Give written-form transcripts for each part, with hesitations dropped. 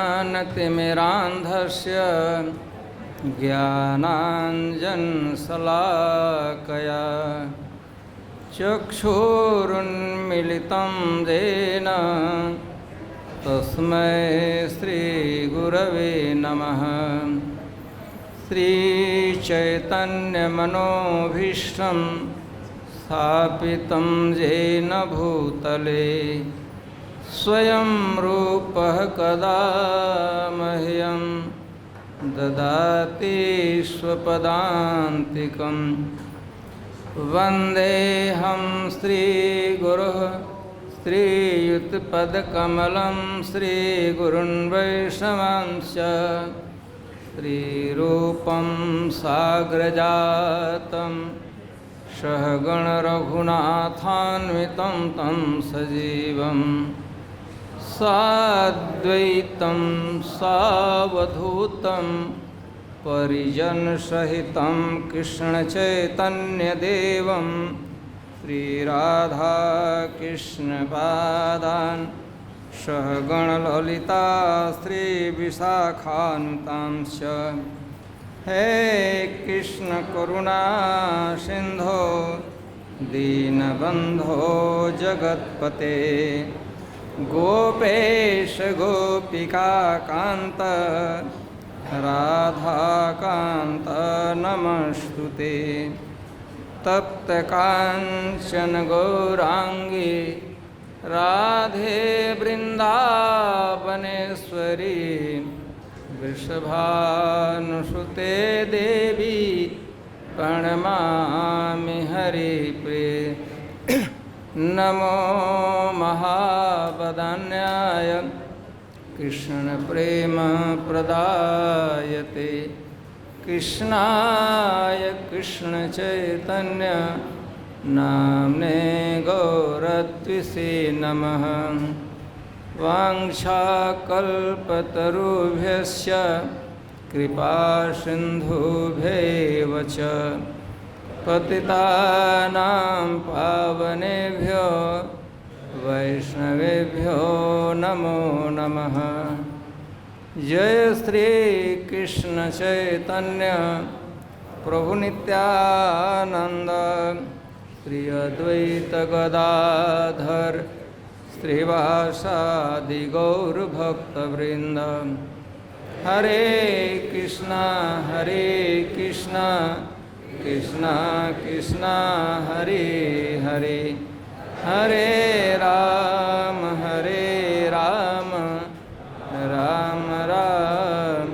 ज्ञानतिमिरान्धस्य ज्ञानाञ्जनशलाकया चक्षुरुन्मीलितं येन तस्मै श्रीगुरवे नमः। श्रीचैतन्यमनोभीष्टं स्थापितं येन भूतले स्वयं रूपः कदा मह्यं ददाति स्वपदान्तिकं। वन्देऽहं श्रीगुरुः श्रीयुतपदकमलं श्रीगुरुन् वैष्णवांश्च श्रीरूपं साग्रजातं सहगणरघुनाथान्वितं तं सजीवं साद्वैतं सावधूतं परिजनसहितं कृष्णचैतन्यदेवं श्रीराधाकृष्णपादान् सहगणललिता श्रीविशाखानुतांश्च। हे कृष्ण करुणा सिंधो दीनबंधो जगत्पते गोपेश गोपिका कांत राधाकांत नमस्तुते। तप्त कांचन गौरांगी राधे वृंदावनेश्वरी वृषभानुसुते देवी प्रणमामि हरिप्रिये। नमो महावदान्याय कृष्णप्रेम प्रदायते कृष्णाय कृष्णचैतन्य नाम्ने गौरत्विषे नमः। वाञ्छाकल्पतरुभ्यश्च कृपासिन्धुभ्यैव च पतितानां पावनेभ्यो वैष्णवेभ्यो नमो नमः। जय श्री कृष्ण चैतन्य प्रभु नित्यानंद श्री अद्वैत गदाधर श्रीवासादि गौरभक्तवृंद। हरे कृष्णा कृष्णा कृष्णा हरे हरे हरे राम राम राम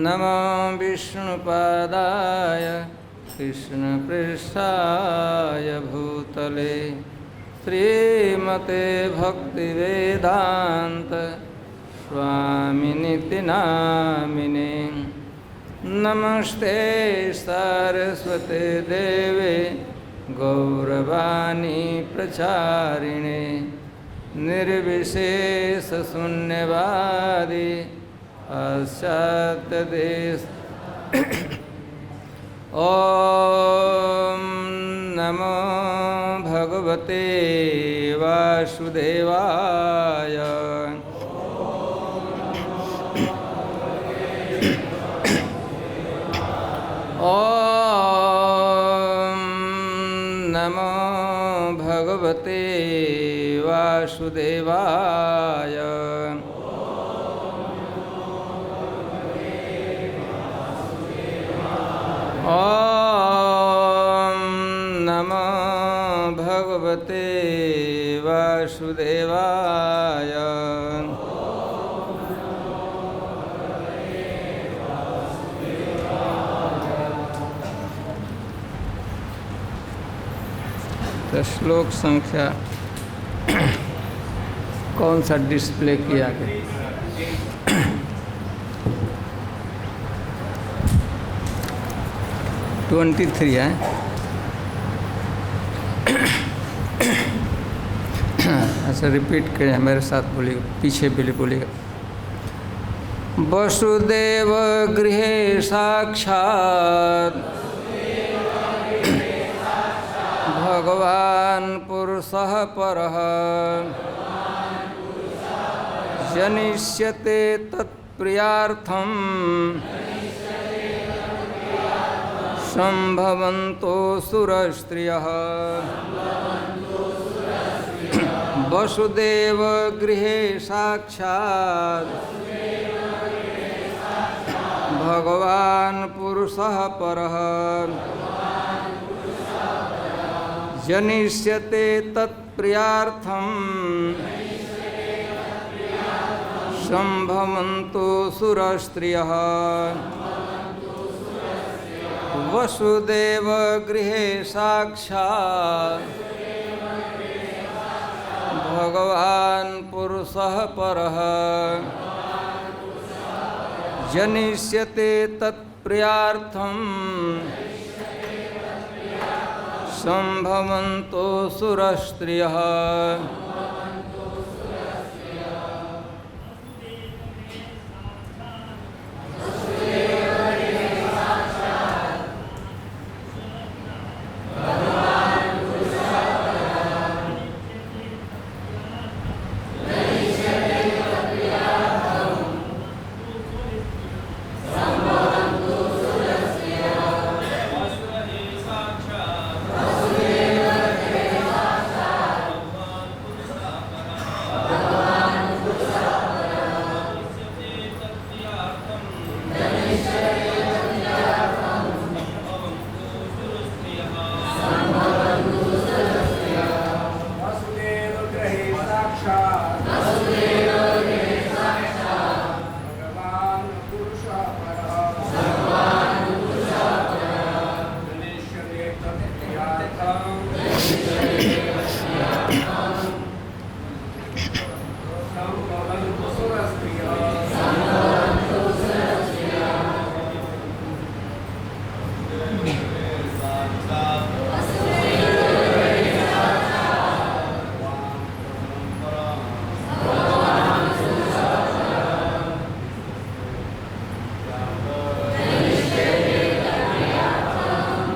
नमो विष्णुपादाय कृष्णपृष्ठाय भूतले श्रीमते भक्तिवेदांत स्वामिनिति नामिने। नमस्ते सरस्वते देवे गौरवाणी प्रचारिणे निर्विशेष शून्यवादी पाश्चात्यदेश। ॐ नमो भगवते वासुदेवाय। ॐ नमो भगवते वासुदेवाय। ॐ नमो भगवते वासुदेवाय। तो श्लोक संख्या कौन सा डिस्प्ले किया गया? 23 है। अच्छा रिपीट करें, मेरे साथ बोलिएगा, पीछे भी बोलिएगा। वसुदेव गृहे साक्षात् भगवान् पुरुषः परः जनिष्यते तत्प्रियार्थं संभवन्तो सुरस्त्रियः वसुदेव गृहे साक्षात् भगवान् पुरुषः परः जनिष्यते तत्प्रियार्थं संभवन्तो सुरस्त्रियः वसुदेव गृहे साक्षात् भगवान् पुरुषः परः जनिष्यते तत्प्रियार्थं संभवन्तो सुरस्त्रियः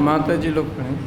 माता जी लोग पढ़ें।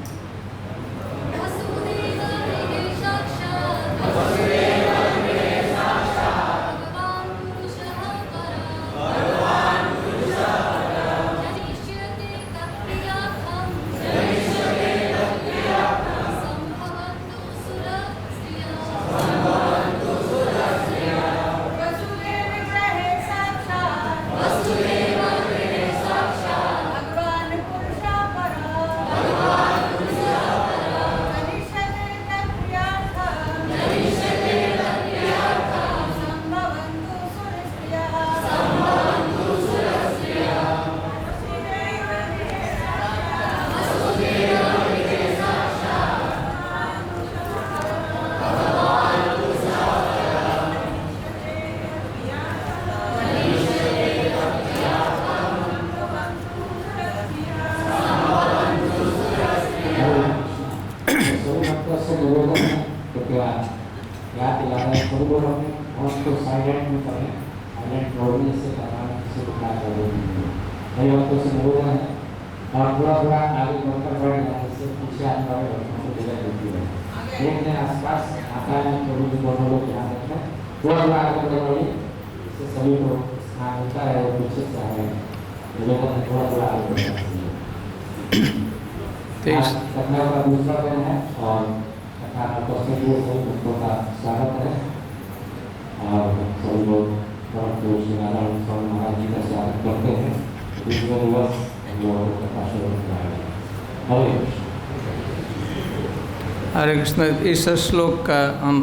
हरे कृष्ण। इस श्लोक का हम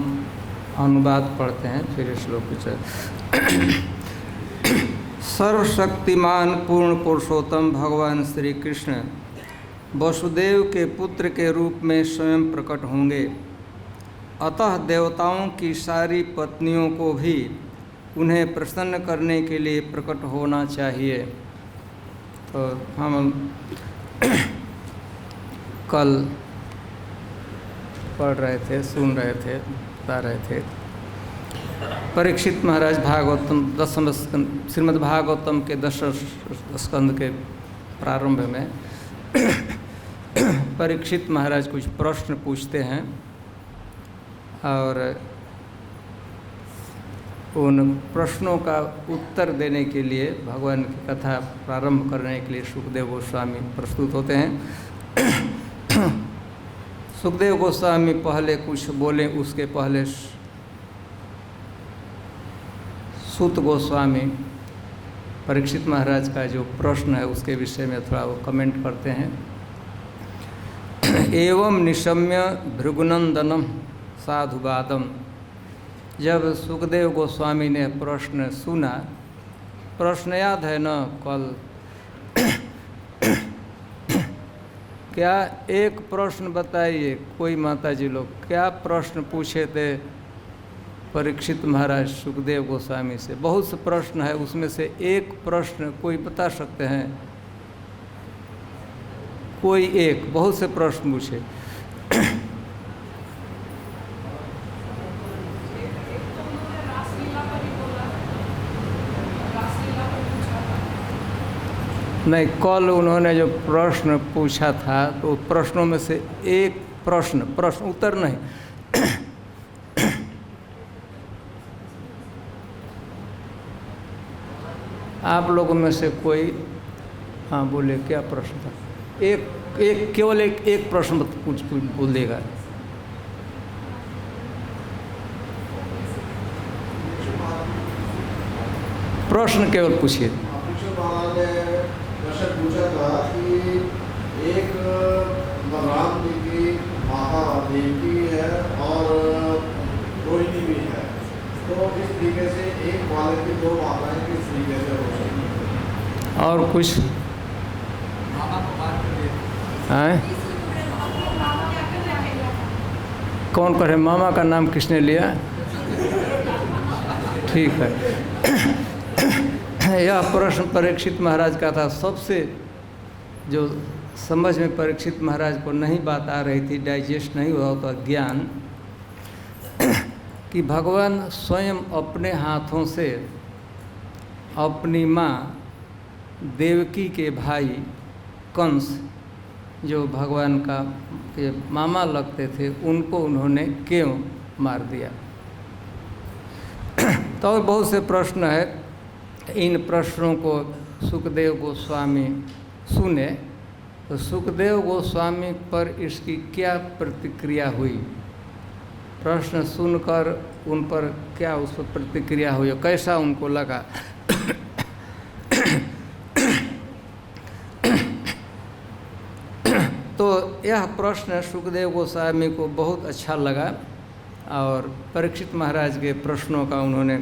अनुवाद पढ़ते हैं, फिर श्लोक सर्वशक्तिमान पूर्ण पुरुषोत्तम भगवान श्री कृष्ण वसुदेव के पुत्र के रूप में स्वयं प्रकट होंगे, अतः देवताओं की सारी पत्नियों को भी उन्हें प्रसन्न करने के लिए प्रकट होना चाहिए। तो हम कल पढ़ रहे थे, सुन रहे थे, बता रहे थे। परीक्षित महाराज भागवतम दसम स्कंद, श्रीमद् भागवतम के 10 स्कंद के प्रारंभ में परीक्षित महाराज कुछ प्रश्न पूछते हैं और उन प्रश्नों का उत्तर देने के लिए, भगवान की कथा प्रारंभ करने के लिए सुखदेव गोस्वामी प्रस्तुत होते हैं। सुखदेव गोस्वामी पहले कुछ बोले, उसके पहले सूत गोस्वामी परीक्षित महाराज का जो प्रश्न है उसके विषय में थोड़ा वो कमेंट करते हैं। एवं निशम्य भृगुनंदनम साधुवादम। जब सुखदेव गोस्वामी ने प्रश्न सुना, प्रश्न याद है ना कल? क्या एक प्रश्न बताइए, कोई माता जी लोग क्या प्रश्न पूछे थे परीक्षित महाराज सुखदेव गोस्वामी से? बहुत से प्रश्न है, उसमें से एक प्रश्न कोई बता सकते हैं? कोई एक, बहुत से प्रश्न पूछे। नहीं, कल उन्होंने जो प्रश्न पूछा था तो प्रश्नों में से एक प्रश्न उत्तर नहीं, आप लोगों में से कोई, हाँ बोले, क्या प्रश्न था? एक केवल एक प्रश्न बोल देगा। प्रश्न केवल पूछिए। प्रश्न पूछा था कि एक बलराम जी की माता देवकी है और रोहिणी भी है, तो इस तरीके से एक वाले की दो माताएं किस तरीके से हो सकती? और कुछ हैं? कौन करे? मामा का नाम किसने लिया? ठीक है। यह प्रश्न परीक्षित महाराज का था। सबसे जो समझ में परीक्षित महाराज को नहीं बात आ रही थी, डाइजेस्ट नहीं हुआ तो ज्ञान, कि भगवान स्वयं अपने हाथों से अपनी माँ देवकी के भाई कंस, जो भगवान का के मामा लगते थे, उनको उन्होंने क्यों मार दिया। तो और बहुत से प्रश्न है। इन प्रश्नों को सुखदेव गोस्वामी सुने तो सुखदेव गोस्वामी पर इसकी क्या प्रतिक्रिया हुई, प्रश्न सुनकर उन पर क्या उस पर प्रतिक्रिया हुई, कैसा उनको लगा। तो यह प्रश्न सुखदेव गोस्वामी को बहुत अच्छा लगा और परीक्षित महाराज के प्रश्नों का उन्होंने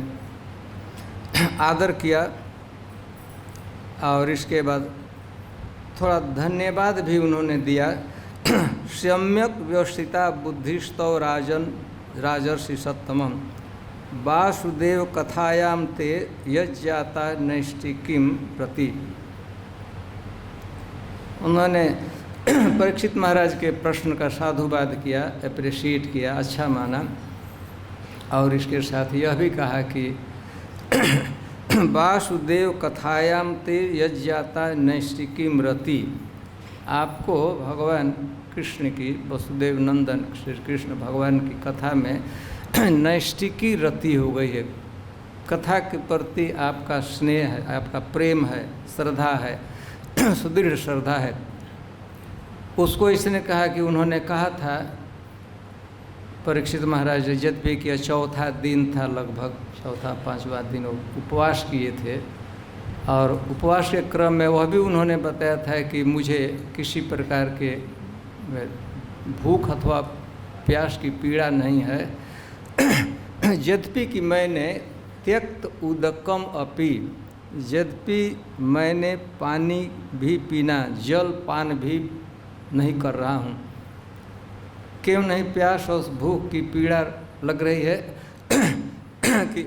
आदर किया और इसके बाद थोड़ा धन्यवाद भी उन्होंने दिया। सम्यक व्यवस्थिता बुद्धिस्तौ राजर्षि सत्तमम वासुदेव कथायाम ते यज्ञाता नैष्टिकीम प्रति। उन्होंने परीक्षित महाराज के प्रश्न का साधुवाद किया, अप्रिशिएट किया, अच्छा माना और इसके साथ यह भी कहा कि वासुदेव कथायाम ते यज्ञाता नैष्टिकीम रति। आपको भगवान कृष्ण की, वसुदेव नंदन श्री कृष्ण भगवान की कथा में नैष्टिकी रति हो गई है। कथा के प्रति आपका स्नेह है, आपका प्रेम है, श्रद्धा है, सुदृढ़ श्रद्धा है। उसको इसने कहा कि उन्होंने कहा था परीक्षित महाराज जब भी किया, चौथा दिन था, लगभग चौथा पांचवा दिन उपवास किए थे और उपवास के क्रम में वह भी उन्होंने बताया था कि मुझे किसी प्रकार के भूख अथवा प्यास की पीड़ा नहीं है। यद्यपि कि मैंने त्यक्त उदकम अपि, यद्यपि मैंने पानी भी पीना, जल पान भी नहीं कर रहा हूँ। क्यों नहीं? प्यास और भूख की पीड़ा लग रही है कि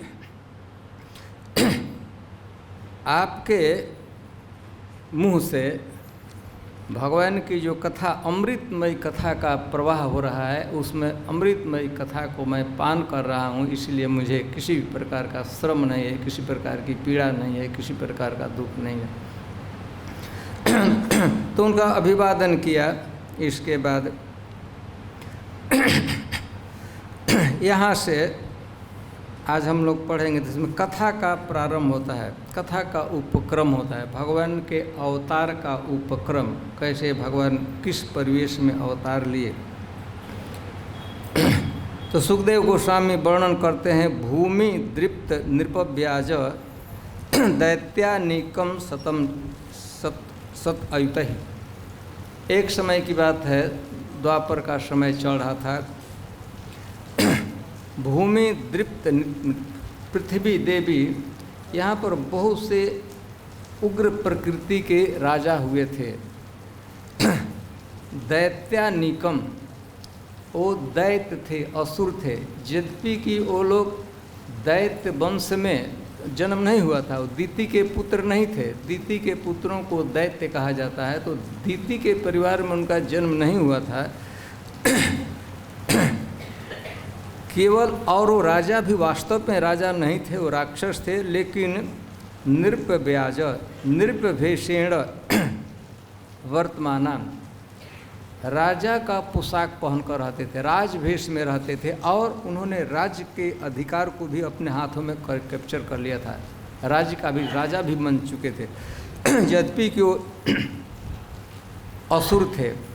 आपके मुंह से भगवान की जो कथा, अमृतमयी कथा का प्रवाह हो रहा है, उसमें अमृतमयी कथा को मैं पान कर रहा हूँ, इसलिए मुझे किसी भी प्रकार का श्रम नहीं है, किसी प्रकार की पीड़ा नहीं है, किसी प्रकार का दुख नहीं है। तो उनका अभिवादन किया। इसके बाद यहाँ से आज हम लोग पढ़ेंगे तो इसमें कथा का प्रारंभ होता है, कथा का उपक्रम होता है, भगवान के अवतार का उपक्रम, कैसे भगवान किस परिवेश में अवतार लिए। तो सुखदेव गोस्वामी वर्णन करते हैं, भूमि दृप्त नृपव्याज दैत्यानीकम सत अयुत ही। एक समय की बात है, द्वापर का समय चल रहा था। भूमि दृप्त पृथ्वी देवी, यहाँ पर बहुत से उग्र प्रकृति के राजा हुए थे। दैत्यानीकम, वो दैत्य थे, असुर थे। यद्यपि कि वो लोग दैत्य वंश में जन्म नहीं हुआ था, वो दीति के पुत्र नहीं थे। दीति के पुत्रों को दैत्य कहा जाता है, तो दीति के परिवार में उनका जन्म नहीं हुआ था। केवल, और वो राजा भी वास्तव में राजा नहीं थे, वो राक्षस थे। लेकिन नृपव्याज, नृपभेषेण वर्तमाना, राजा का पोशाक पहनकर रहते थे, राजवेश में रहते थे, और उन्होंने राज्य के अधिकार को भी अपने हाथों में कैप्चर कर लिया था। राज्य का भी राजा भी बन चुके थे। यद्यपि कि वो असुर थे।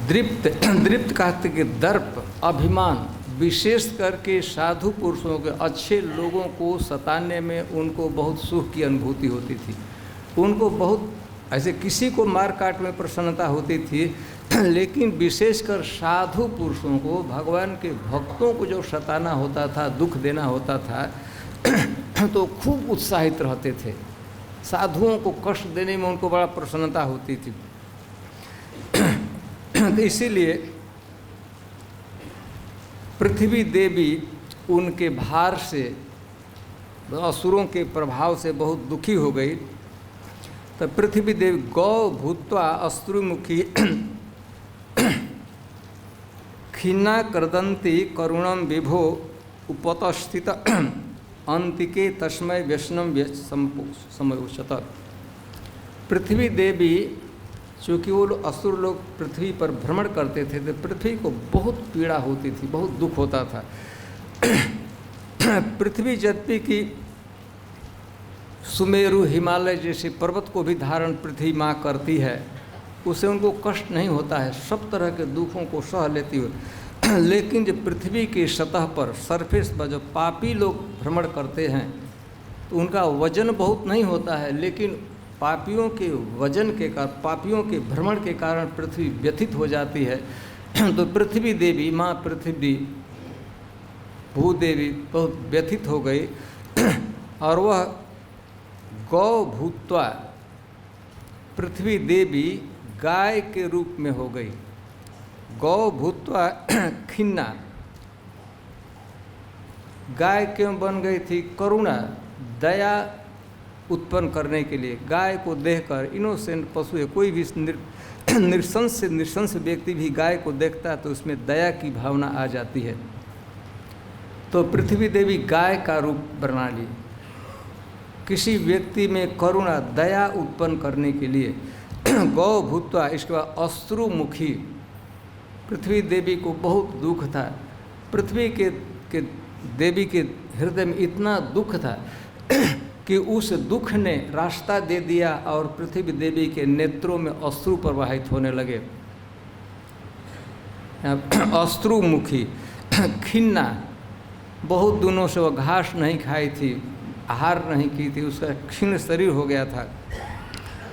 दृप्त कहते कि दर्प, अभिमान, विशेष करके साधु पुरुषों के, अच्छे लोगों को सताने में उनको बहुत सुख की अनुभूति होती थी। उनको बहुत ऐसे किसी को मार काट में प्रसन्नता होती थी, लेकिन विशेषकर साधु पुरुषों को, भगवान के भक्तों को जो सताना होता था, दुख देना होता था, तो खूब उत्साहित रहते थे। साधुओं को कष्ट देने में उनको बड़ा प्रसन्नता होती थी। तो इसीलिए पृथ्वी देवी उनके भार से, असुरों के प्रभाव से बहुत दुखी हो गई। तो पृथ्वी देवी गौ भूत्वा अश्रुमुखी खिन्ना कर्दन्ति करुणम विभो उपतस्थित अंतिके तस्मै व्यसनम समयोषत। पृथ्वी देवी, चूँकि वो असुर लोग पृथ्वी पर भ्रमण करते थे, तो पृथ्वी को बहुत पीड़ा होती थी, बहुत दुख होता था। पृथ्वी यद्यपि की सुमेरु, हिमालय जैसे पर्वत को भी धारण पृथ्वी माँ करती है, उसे उनको कष्ट नहीं होता है, सब तरह के दुखों को सह लेती हो। लेकिन जब पृथ्वी की सतह पर, सरफेस पर जो पापी लोग भ्रमण करते हैं, तो उनका वजन बहुत नहीं होता है, लेकिन पापियों के वजन के कारण, पापियों के भ्रमण के कारण पृथ्वी व्यथित हो जाती है। तो पृथ्वी देवी, माँ पृथ्वी भूदेवी बहुत व्यथित हो गई, और वह गौ भूत्वा, पृथ्वी देवी गाय के रूप में हो गई। गौ भूत्वा खिन्ना, गाय क्यों बन गई थी? करुणा, दया उत्पन्न करने के लिए। गाय को देखकर, इनोसेंट पशु है, कोई भी नृशंस व्यक्ति भी गाय को देखता है तो उसमें दया की भावना आ जाती है। तो पृथ्वी देवी गाय का रूप बना ली, किसी व्यक्ति में करुणा, दया उत्पन्न करने के लिए। गौ भूत्वा, इसके बाद अश्रुमुखी, पृथ्वी देवी को बहुत दुख था। पृथ्वी के देवी के हृदय में इतना दुख था कि उस दुख ने रास्ता दे दिया और पृथ्वी देवी के नेत्रों में अश्रु प्रवाहित होने लगे। अश्रुमुखी। खिन्ना, बहुत दिनों से वह घास नहीं खाई थी, आहार नहीं की थी, उसका क्षीण शरीर हो गया था।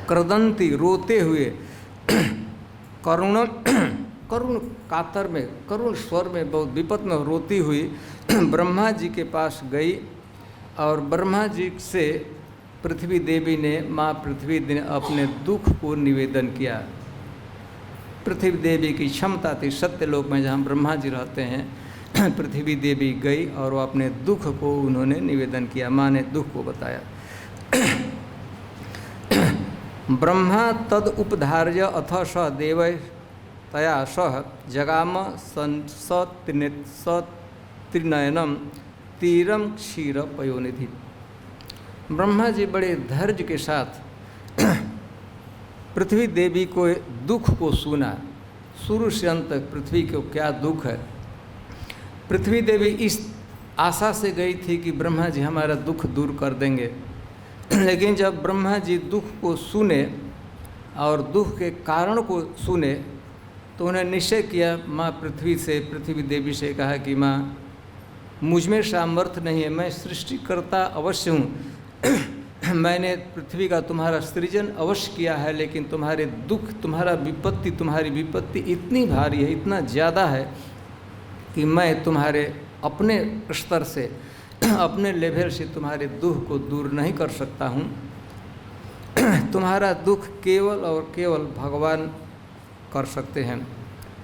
क्रदंती, रोते हुए। करुण कातर में, करुण स्वर में, बहुत विपत में रोती हुई ब्रह्मा जी के पास गई, और ब्रह्मा जी से पृथ्वी देवी ने, माँ पृथ्वी ने अपने दुख को निवेदन किया। पृथ्वी देवी की क्षमता थी, सत्यलोक में जहाँ ब्रह्मा जी रहते हैं, पृथ्वी देवी गई और वो अपने दुख को उन्होंने निवेदन किया, माँ ने दुख को बताया। ब्रह्मा तद उपधार्य अथ स देव तया सह जगाम सत्रिनयनम तीरम क्षीर पयोनिधि। ब्रह्मा जी बड़े धैर्य के साथ पृथ्वी देवी को दुख को सुना, शुरू से अंत तक पृथ्वी को क्या दुख है, पृथ्वी देवी इस आशा से गई थी कि ब्रह्मा जी हमारा दुख दूर कर देंगे, लेकिन जब ब्रह्मा जी दुख को सुने और दुख के कारण को सुने तो उन्हें निश्चय किया, माँ पृथ्वी देवी से कहा कि माँ मुझ में सामर्थ्य नहीं है, मैं सृष्टिकर्ता अवश्य हूँ, मैंने पृथ्वी का तुम्हारा सृजन अवश्य किया है, लेकिन तुम्हारे दुख तुम्हारी विपत्ति इतनी भारी है, इतना ज़्यादा है कि मैं तुम्हारे अपने स्तर से अपने लेवल से तुम्हारे दुख को दूर नहीं कर सकता हूँ। तुम्हारा दुख केवल और केवल भगवान कर सकते हैं,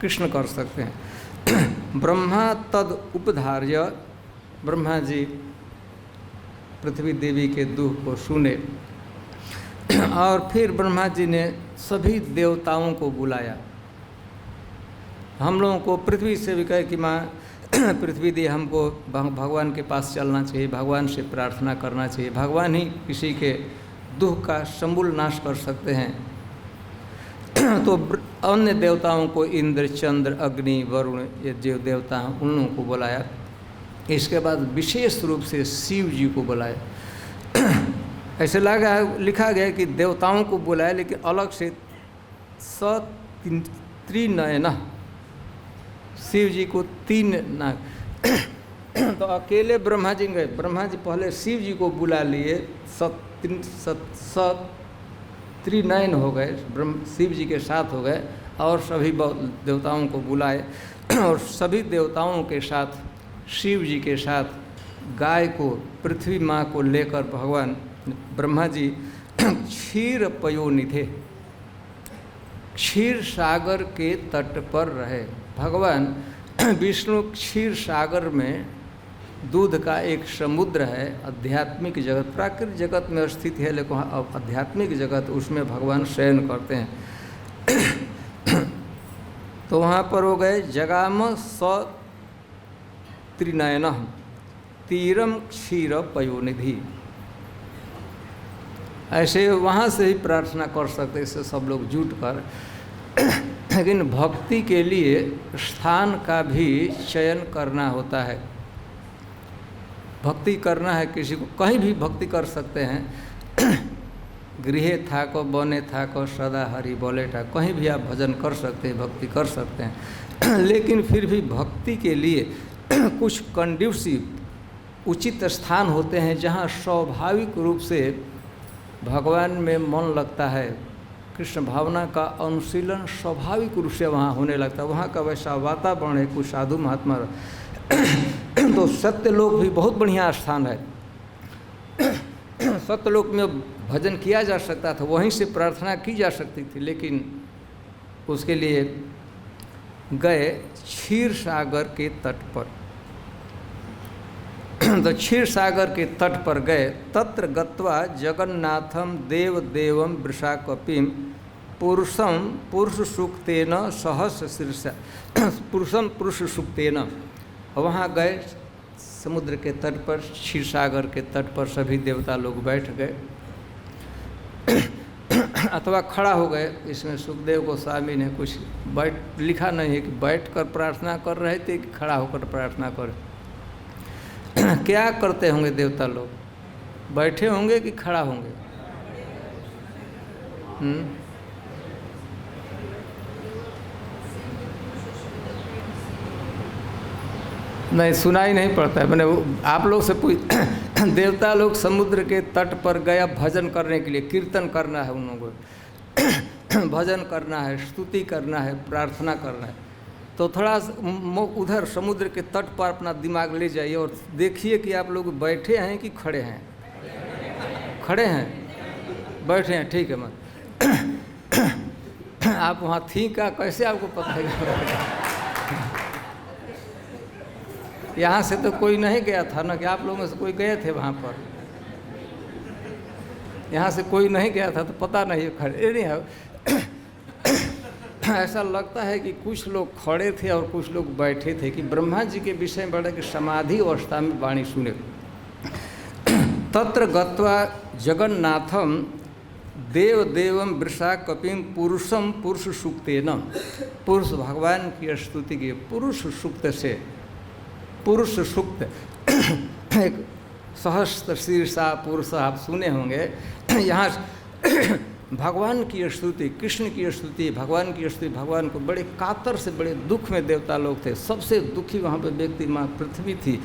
कृष्ण कर सकते हैं। ब्रह्मा तद उपधार्य, ब्रह्मा जी पृथ्वी देवी के दुख को सुने और फिर ब्रह्मा जी ने सभी देवताओं को बुलाया। हम लोगों को पृथ्वी से भी कहे कि माँ पृथ्वी दी, हमको भगवान के पास चलना चाहिए, भगवान से प्रार्थना करना चाहिए, भगवान ही किसी के दुख का समूल नाश कर सकते हैं। तो अन्य देवताओं को इंद्र, चंद्र, अग्नि, वरुण, ये जो देवता हैं उन लोगों को बुलाया। इसके बाद विशेष रूप से शिव जी को बुलाया। ऐसे लिखा गया कि देवताओं को बुलाया, लेकिन अलग से त्रिनयन, शिव जी को 3 नाग। तो अकेले ब्रह्मा जी गए, ब्रह्मा जी पहले शिव जी को बुला लिए, त्रिनयन हो गए, शिव जी के साथ हो गए और सभी देवताओं को बुलाए और सभी देवताओं के साथ शिव जी के साथ गाय को, पृथ्वी माँ को लेकर भगवान ब्रह्मा जी क्षीर पयोनिधे, क्षीर सागर के तट पर रहे। भगवान विष्णु क्षीर सागर में दूध का एक समुद्र है, आध्यात्मिक जगत, प्राकृतिक जगत में स्थित है, लेकिन आध्यात्मिक जगत उसमें भगवान शयन करते हैं। तो वहाँ पर हो गए जगाम स त्रिनयन तीरम क्षीर पयोनिधि। ऐसे वहाँ से ही प्रार्थना कर सकते, इससे सब लोग जुट कर। लेकिन भक्ति के लिए स्थान का भी चयन करना होता है। भक्ति करना है किसी को, कहीं भी भक्ति कर सकते हैं। गृहे थाको बने थाको सदा हरि बोले था, कहीं भी आप भजन कर सकते हैं, भक्ति कर सकते हैं। लेकिन फिर भी भक्ति के लिए कुछ कंड्यूसिव उचित स्थान होते हैं जहाँ स्वाभाविक रूप से भगवान में मन लगता है, कृष्ण भावना का अनुशीलन स्वाभाविक रूप से वहाँ होने लगता है। वहाँ का वैसा वातावरण है, कुछ साधु महात्मा। तो सत्यलोक भी बहुत बढ़िया स्थान है। सत्यलोक में भजन किया जा सकता था, वहीं से प्रार्थना की जा सकती थी, लेकिन उसके लिए गए क्षीर सागर के तट पर। तो क्षीर सागर के तट पर गए। तत्र गत्वा जगन्नाथम देव देवम वृषाकपिम पुरुषम पुरुष सूक्तेन सहस्र शीर्षा, पुरुषम पुरुष सूक्तेन। वहाँ गए समुद्र के तट पर, क्षीर सागर के तट पर सभी देवता लोग बैठ गए अथवा खड़ा हो गए। इसमें सुखदेव गोस्वामी ने कुछ लिखा नहीं है कि बैठ कर प्रार्थना कर रहे थे कि खड़ा होकर प्रार्थना कर। क्या करते होंगे देवता लोग, बैठे होंगे कि खड़ा होंगे? नहीं, सुनाई नहीं पड़ता है। मैंने आप लोग से पूछ देवता लोग समुद्र के तट पर गया भजन करने के लिए, कीर्तन करना है उन लोगों को, भजन करना है, स्तुति करना है, प्रार्थना करना है। तो थोड़ा उधर समुद्र के तट पर अपना दिमाग ले जाइए और देखिए कि आप लोग बैठे हैं कि खड़े हैं। खड़े हैं, बैठे हैं, ठीक है। मत आप वहाँ थी का कैसे आपको पता है? यहाँ से तो कोई नहीं गया था ना, कि आप लोगों में से कोई गए थे वहाँ पर? यहाँ से कोई नहीं गया था तो पता नहीं खड़े नहीं है। ऐसा लगता है कि कुछ लोग खड़े थे और कुछ लोग बैठे थे, कि ब्रह्मा जी के विषय में बड़े कि समाधि अवस्था में वाणी सुने। तत्र गत्वा जगन्नाथम देव देवम वृषाकपिम पुरुषम पुरुष सूक्तेन, पुरुष भगवान की स्तुति की पुरुष सूक्त से पुरुष सूक्त एक सहस्त्र शीर्षा पुरुष आप सुने होंगे। यहाँ भगवान की स्तुति, कृष्ण की स्तुति, भगवान की स्तुति, भगवान को बड़े कातर से, बड़े दुख में देवता लोग थे। सबसे दुखी वहाँ पे व्यक्ति माँ पृथ्वी थी,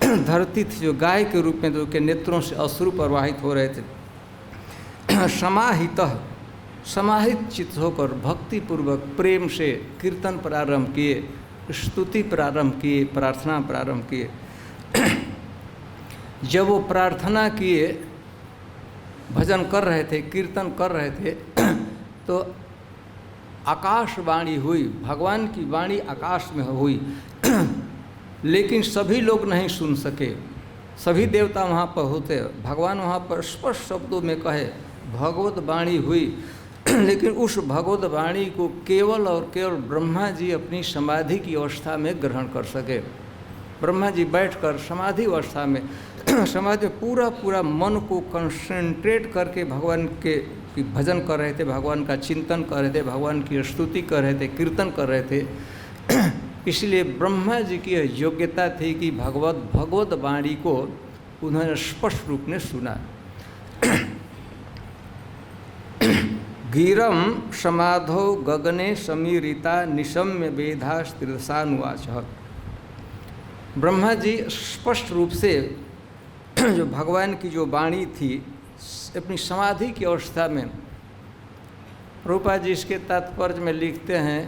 धरती थी, जो गाय के रूप में जो के नेत्रों से अश्रु प्रवाहित हो रहे थे। समाहित चित्त होकर भक्तिपूर्वक प्रेम से कीर्तन प्रारंभ किए, स्तुति प्रारंभ किए, प्रार्थना प्रारंभ किए। जब वो प्रार्थना किए, भजन कर रहे थे, कीर्तन कर रहे थे, तो आकाशवाणी हुई, भगवान की वाणी आकाश में हुई। लेकिन सभी लोग नहीं सुन सके, सभी देवता वहाँ पर होते, भगवान वहाँ पर स्पष्ट शब्दों में कहे भगवत वाणी हुई। लेकिन उस भगवत वाणी को केवल और केवल ब्रह्मा जी अपनी समाधि की अवस्था में ग्रहण कर सके। ब्रह्मा जी बैठकर समाधि अवस्था में, समाधि में पूरा मन को कंसंट्रेट करके भगवान के भजन कर रहे थे, भगवान का चिंतन कर रहे थे, भगवान की स्तुति कर रहे थे, कीर्तन कर रहे थे। इसलिए ब्रह्मा जी की योग्यता थी कि भगवत वाणी को उन्होंने स्पष्ट रूप में सुना। गिरम समाधो गगने समीरिता निशम्य वेदास्त्रिदशानुवाच। ब्रह्मा जी स्पष्ट रूप से जो भगवान की जो वाणी थी अपनी समाधि की अवस्था में, रूपा जी इसके तात्पर्य में लिखते हैं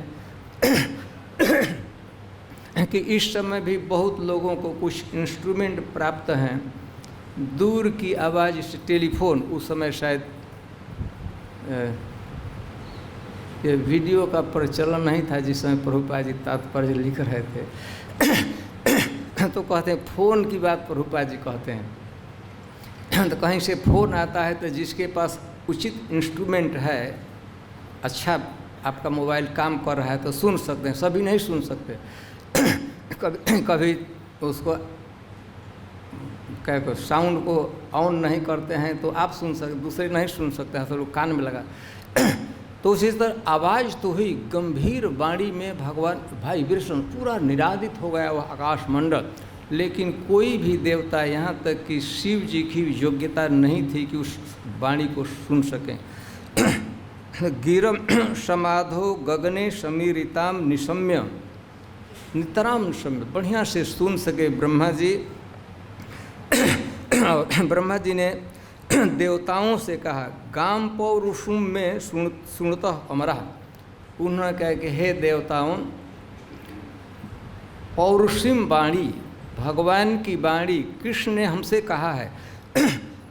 कि इस समय भी बहुत लोगों को कुछ इंस्ट्रूमेंट प्राप्त हैं, दूर की आवाज़ से टेलीफोन, उस समय शायद ये वीडियो का प्रचलन नहीं था जिस समय प्रभुपाद जी तात्पर्य लिख रहे थे। तो कहते हैं फ़ोन की बात प्रभुपाद जी कहते हैं। तो कहीं से फ़ोन आता है तो जिसके पास उचित इंस्ट्रूमेंट है, अच्छा आपका मोबाइल काम कर रहा है तो सुन सकते हैं, सभी नहीं सुन सकते। कभी उसको क्या साउंड को ऑन नहीं करते हैं तो आप सुन सकते, दूसरे नहीं सुन सकते हैं, तो लोग कान में लगा। तो उसी तरह आवाज़ तो हुई, गंभीर वाणी में भगवान भाई विष्णु पूरा निरादित हो गया वह आकाश मंडल। लेकिन कोई भी देवता, यहाँ तक कि शिव जी की योग्यता नहीं थी कि उस वाणी को सुन सकें। गिरम समाधो गगने समीरिताम निशम्य, नितराम निशम्य, बढ़िया से सुन सके ब्रह्मा जी। ब्रह्मा जी ने देवताओं से कहा गाम पौरुषुम में सुनतः अमरा। उन्होंने कहा कि हे देवताओं, पौरुषिम वाणी, भगवान की वाणी कृष्ण ने हमसे कहा है।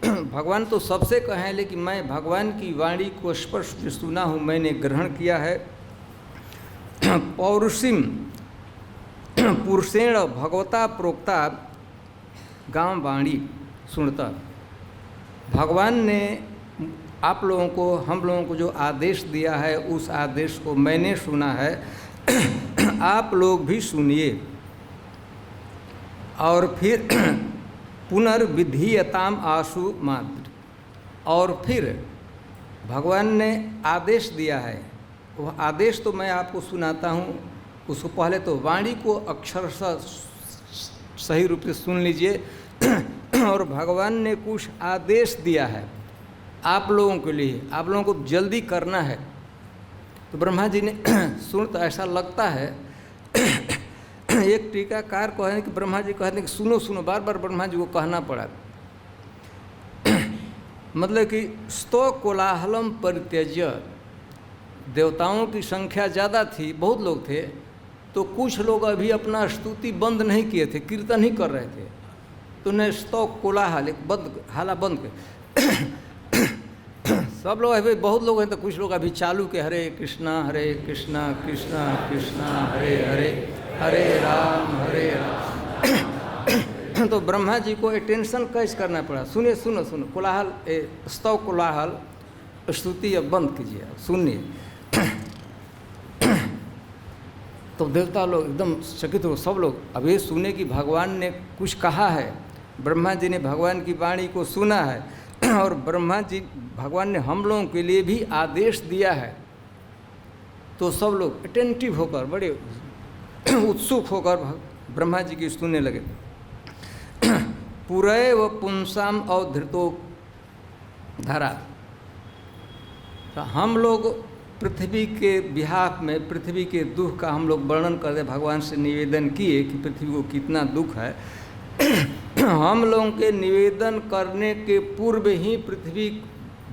भगवान तो सबसे कहे, लेकिन मैं भगवान की वाणी को स्पष्ट सुना हूँ, मैंने ग्रहण किया है। पौरुषिम पुरुषेण भगवता प्रोक्ता गाम वाणी सुनता। भगवान ने आप लोगों को, हम लोगों को जो आदेश दिया है उस आदेश को मैंने सुना है, आप लोग भी सुनिए। और फिर पुनर्विधीयताम आशु मात्र, और फिर भगवान ने आदेश दिया है, वह आदेश तो मैं आपको सुनाता हूँ। उसको पहले तो वाणी को अक्षरशः सही रूप से सुन लीजिए। और भगवान ने कुछ आदेश दिया है आप लोगों के लिए, आप लोगों को जल्दी करना है। तो ब्रह्मा जी ने सुन, तो ऐसा लगता है एक टीकाकार कह रहे हैं कि ब्रह्मा जी कहते हैं कि सुनो सुनो, बार बार ब्रह्मा जी को कहना पड़ा। मतलब कि स्तो कोलाहलम परित्यज्य, देवताओं की संख्या ज़्यादा थी, बहुत लोग थे, तो कुछ लोग अभी अपना स्तुति बंद नहीं किए थे, कीर्तन ही कर रहे थे। तो ने स्तो कोलाहल बंद, हाला बंद कर। सब लोग अभी, बहुत लोग हैं तो कुछ लोग अभी चालू के हरे कृष्णा कृष्णा कृष्णा हरे हरे, हरे राम। तो ब्रह्मा जी को अटेंशन कैसे करना पड़ा, सुनिए सुनो सुनो, कोलाहल स्तव कोलाहल स्तुति अब बंद कीजिए, सुनिए। तो देवता लोग एकदम चकित हो, सब लोग अब ये सुने कि भगवान ने कुछ कहा है, ब्रह्मा जी ने भगवान की वाणी को सुना है, और ब्रह्मा जी भगवान ने हम लोगों के लिए भी आदेश दिया है। तो सब लोग अटेंटिव होकर, बड़े उत्सुक होकर ब्रह्मा जी की सुनने लगे। पुरय व पुंसाम अवधृतो धरा। तो हम लोग पृथ्वी के बिहाफ में, पृथ्वी के दुख का हम लोग वर्णन करते, भगवान से निवेदन किए कि पृथ्वी को कितना दुख है। हम लोगों के निवेदन करने के पूर्व ही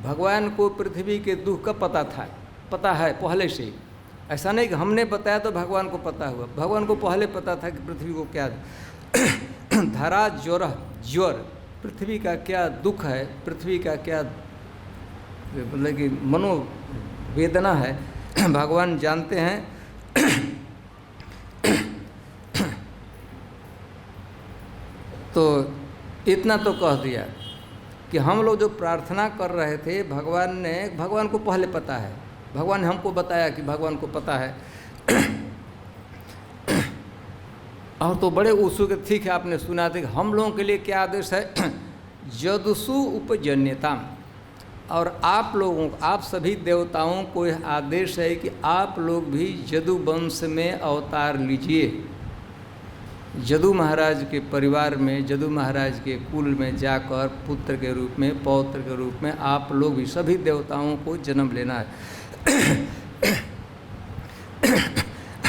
भगवान को पृथ्वी के दुख का पता है पहले से ही। ऐसा नहीं कि हमने बताया तो भगवान को पता हुआ, भगवान को पहले पता था कि पृथ्वी को क्या धरा ज्वर, पृथ्वी का क्या दुख है, पृथ्वी का क्या मतलब कि मनोवेदना है, भगवान जानते हैं। तो इतना तो कह दिया कि हम लोग जो प्रार्थना कर रहे थे, भगवान को पहले पता है, भगवान ने हमको बताया कि भगवान को पता है। और तो बड़े उत्सुक थी कि आपने सुना था कि हम लोगों के लिए क्या आदेश है, जदुसु उपजन्यताम, और आप सभी देवताओं को यह आदेश है कि आप लोग भी जदु वंश में अवतार लीजिए। जदु महाराज के परिवार में, जदु महाराज के कुल में जाकर पुत्र के रूप में, पौत्र के रूप में आप लोग भी सभी देवताओं को जन्म लेना है।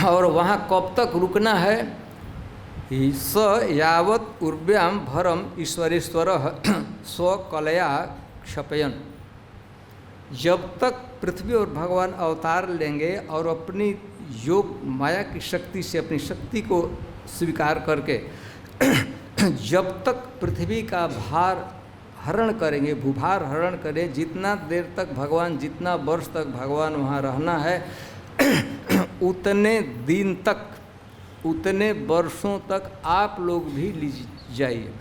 और वहाँ कब तक रुकना है, स यावत उर्व्याम भरम ईश्वरेश्वर स्वकलया क्षपयन, जब तक पृथ्वी और भगवान अवतार लेंगे और अपनी योग माया की शक्ति से अपनी शक्ति को स्वीकार करके जब तक पृथ्वी का भार हरण करेंगे, भूभार हरण करें, जितना देर तक भगवान, जितना वर्ष तक भगवान वहाँ रहना है, उतने दिन तक, उतने वर्षों तक आप लोग भी जाइए।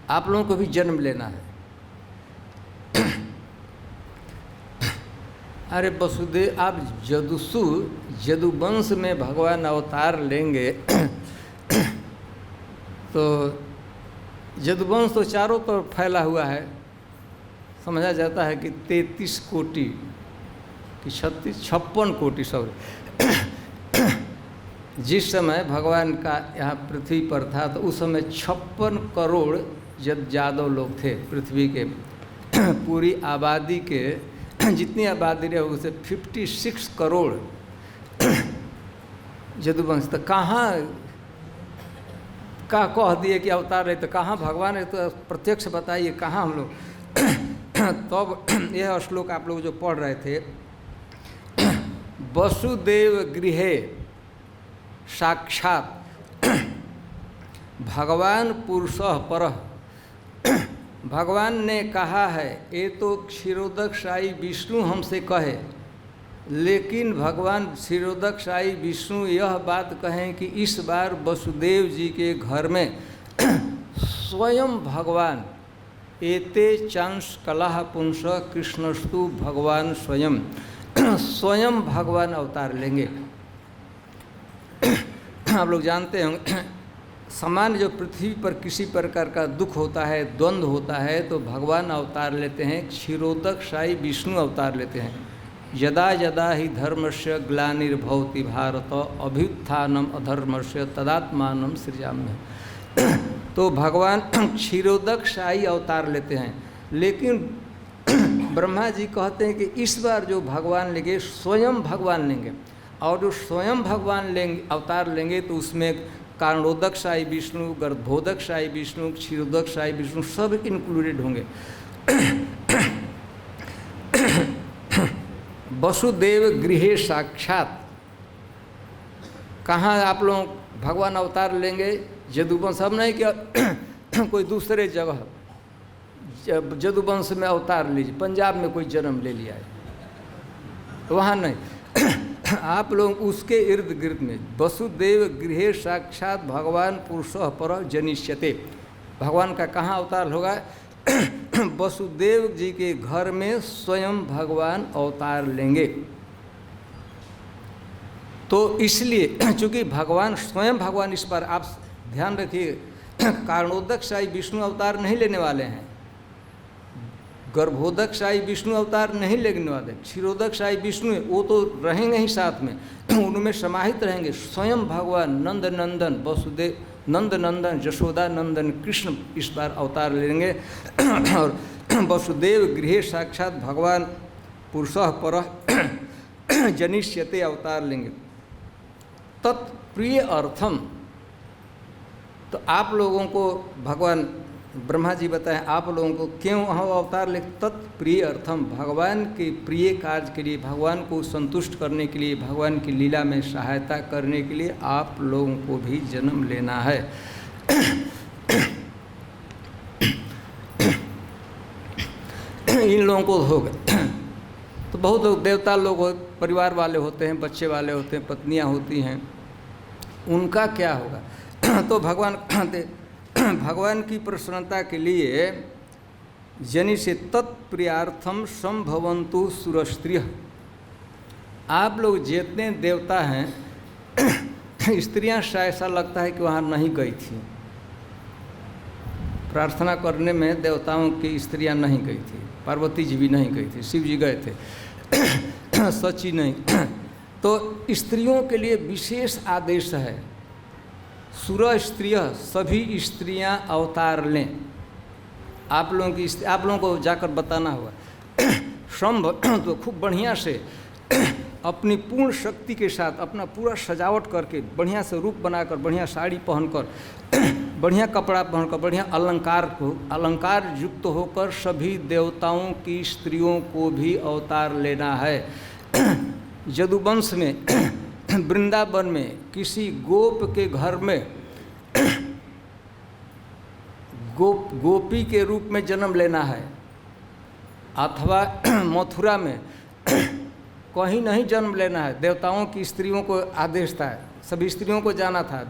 आप लोगों को भी जन्म लेना है। अरे वसुदेव, आप जदुवंश में भगवान अवतार लेंगे तो जदुवंश तो चारों तरफ फैला हुआ है। समझा जाता है कि 33 कोटि कि 56 कोटि सब जिस समय भगवान का यहाँ पृथ्वी पर था तो उस समय 56 करोड़ यादव लोग थे पृथ्वी के। पूरी आबादी के जितनी आबादी रहे उसे 56 करोड़ जदुवंश। तो कहाँ का कह दिए कि अवतार रहे, तो कहाँ भगवान है, तो प्रत्यक्ष बताइए कहाँ हम लोग। तब यह श्लोक आप लोग जो पढ़ रहे थे, वसुदेव गृहे साक्षात भगवान पुरुषः परः। भगवान ने कहा है, ये तो क्षीरोदक साई विष्णु हमसे कहे, लेकिन भगवान क्षीरोदक साई विष्णु यह बात कहें कि इस बार वसुदेव जी के घर में स्वयं भगवान एते चांस कलह पुंस कृष्णस्तु भगवान स्वयं स्वयं भगवान अवतार लेंगे। आप लोग जानते हैं सामान्य जो पृथ्वी पर किसी प्रकार का दुख होता है, द्वंद्व होता है, तो भगवान अवतार लेते हैं, क्षीरोदक साई विष्णु अवतार लेते हैं। यदा यदा ही धर्मस्य ग्लानिर्भवति भारत अभ्युत्थानम अधर्मस्य तदात्मानं सृजाम्यहम्। तो भगवान क्षीरोदक साई अवतार लेते हैं, लेकिन ब्रह्मा जी कहते हैं कि इस बार जो भगवान लेंगे स्वयं भगवान लेंगे, और जो स्वयं भगवान लेंगे अवतार लेंगे तो उसमें कारणोदक साई विष्णु, गर्भोदक साई विष्णु, क्षीरोदक साई विष्णु सब इंक्लूडेड होंगे। वसुदेव गृहे साक्षात, कहाँ आप लोग भगवान अवतार लेंगे, जदुवंश। हम नहीं कि कोई दूसरे जगह जदुवंश में अवतार लीजिए, पंजाब में कोई जन्म ले लिया है, वहाँ नहीं। आप लोग उसके इर्द गिर्द में वसुदेव गृहे साक्षात भगवान पुरुषः परः जनिष्यते। भगवान का कहाँ अवतार होगा, वसुदेव जी के घर में स्वयं भगवान अवतार लेंगे। तो इसलिए चूँकि भगवान स्वयं भगवान, इस पर आप ध्यान रखिए, कारणोदक साई विष्णु अवतार नहीं लेने वाले हैं, गर्भोदक साई विष्णु अवतार नहीं लेने वाले, क्षीरोदक साई विष्णु है, वो तो रहेंगे ही साथ में, उनमें समाहित रहेंगे। स्वयं भगवान नंद नंदन वसुदेव, नंद नंदन जशोदा नंदन कृष्ण इस बार अवतार लेंगे। और वसुदेव गृहे साक्षात भगवान पुरुषः परः जनिष्यते अवतार लेंगे। तत्प्रिय अर्थम, तो आप लोगों को भगवान ब्रह्मा जी बताएं आप लोगों को क्यों हम अवतार ले। तत्प्रिय अर्थम, भगवान के प्रिय कार्य के लिए, भगवान को संतुष्ट करने के लिए, भगवान की लीला में सहायता करने के लिए आप लोगों को भी जन्म लेना है। इन लोगों को हो गए तो बहुत लोग देवता लोग परिवार वाले होते हैं, बच्चे वाले होते हैं, पत्नियां होती हैं, उनका क्या होगा। तो भगवान कहते भगवान की प्रसन्नता के लिए जनि से तत्प्रियार्थम संभवन्तु सुरस्त्रिय। आप लोग जितने देवता हैं स्त्रियां ऐसा लगता है कि वहाँ नहीं गई थी, प्रार्थना करने में देवताओं की स्त्रियां नहीं गई थी, पार्वती जी भी नहीं गई थी, शिव जी गए थे, सची नहीं। तो स्त्रियों के लिए विशेष आदेश है, सुर स्त्रिय, सभी स्त्रियां अवतार लें। आप लोगों को जाकर बताना होगा। शंभ तो खूब बढ़िया से अपनी पूर्ण शक्ति के साथ अपना पूरा सजावट करके बढ़िया से रूप बनाकर, बढ़िया साड़ी पहनकर, बढ़िया कपड़ा पहनकर, बढ़िया अलंकार युक्त होकर सभी देवताओं की स्त्रियों को भी अवतार लेना है। यदुवंश में वृंदावन में किसी गोप के घर में गोपी के रूप में जन्म लेना है, अथवा मथुरा में कहीं नहीं जन्म लेना है। देवताओं की स्त्रियों को आदेश था, सभी स्त्रियों को जाना था।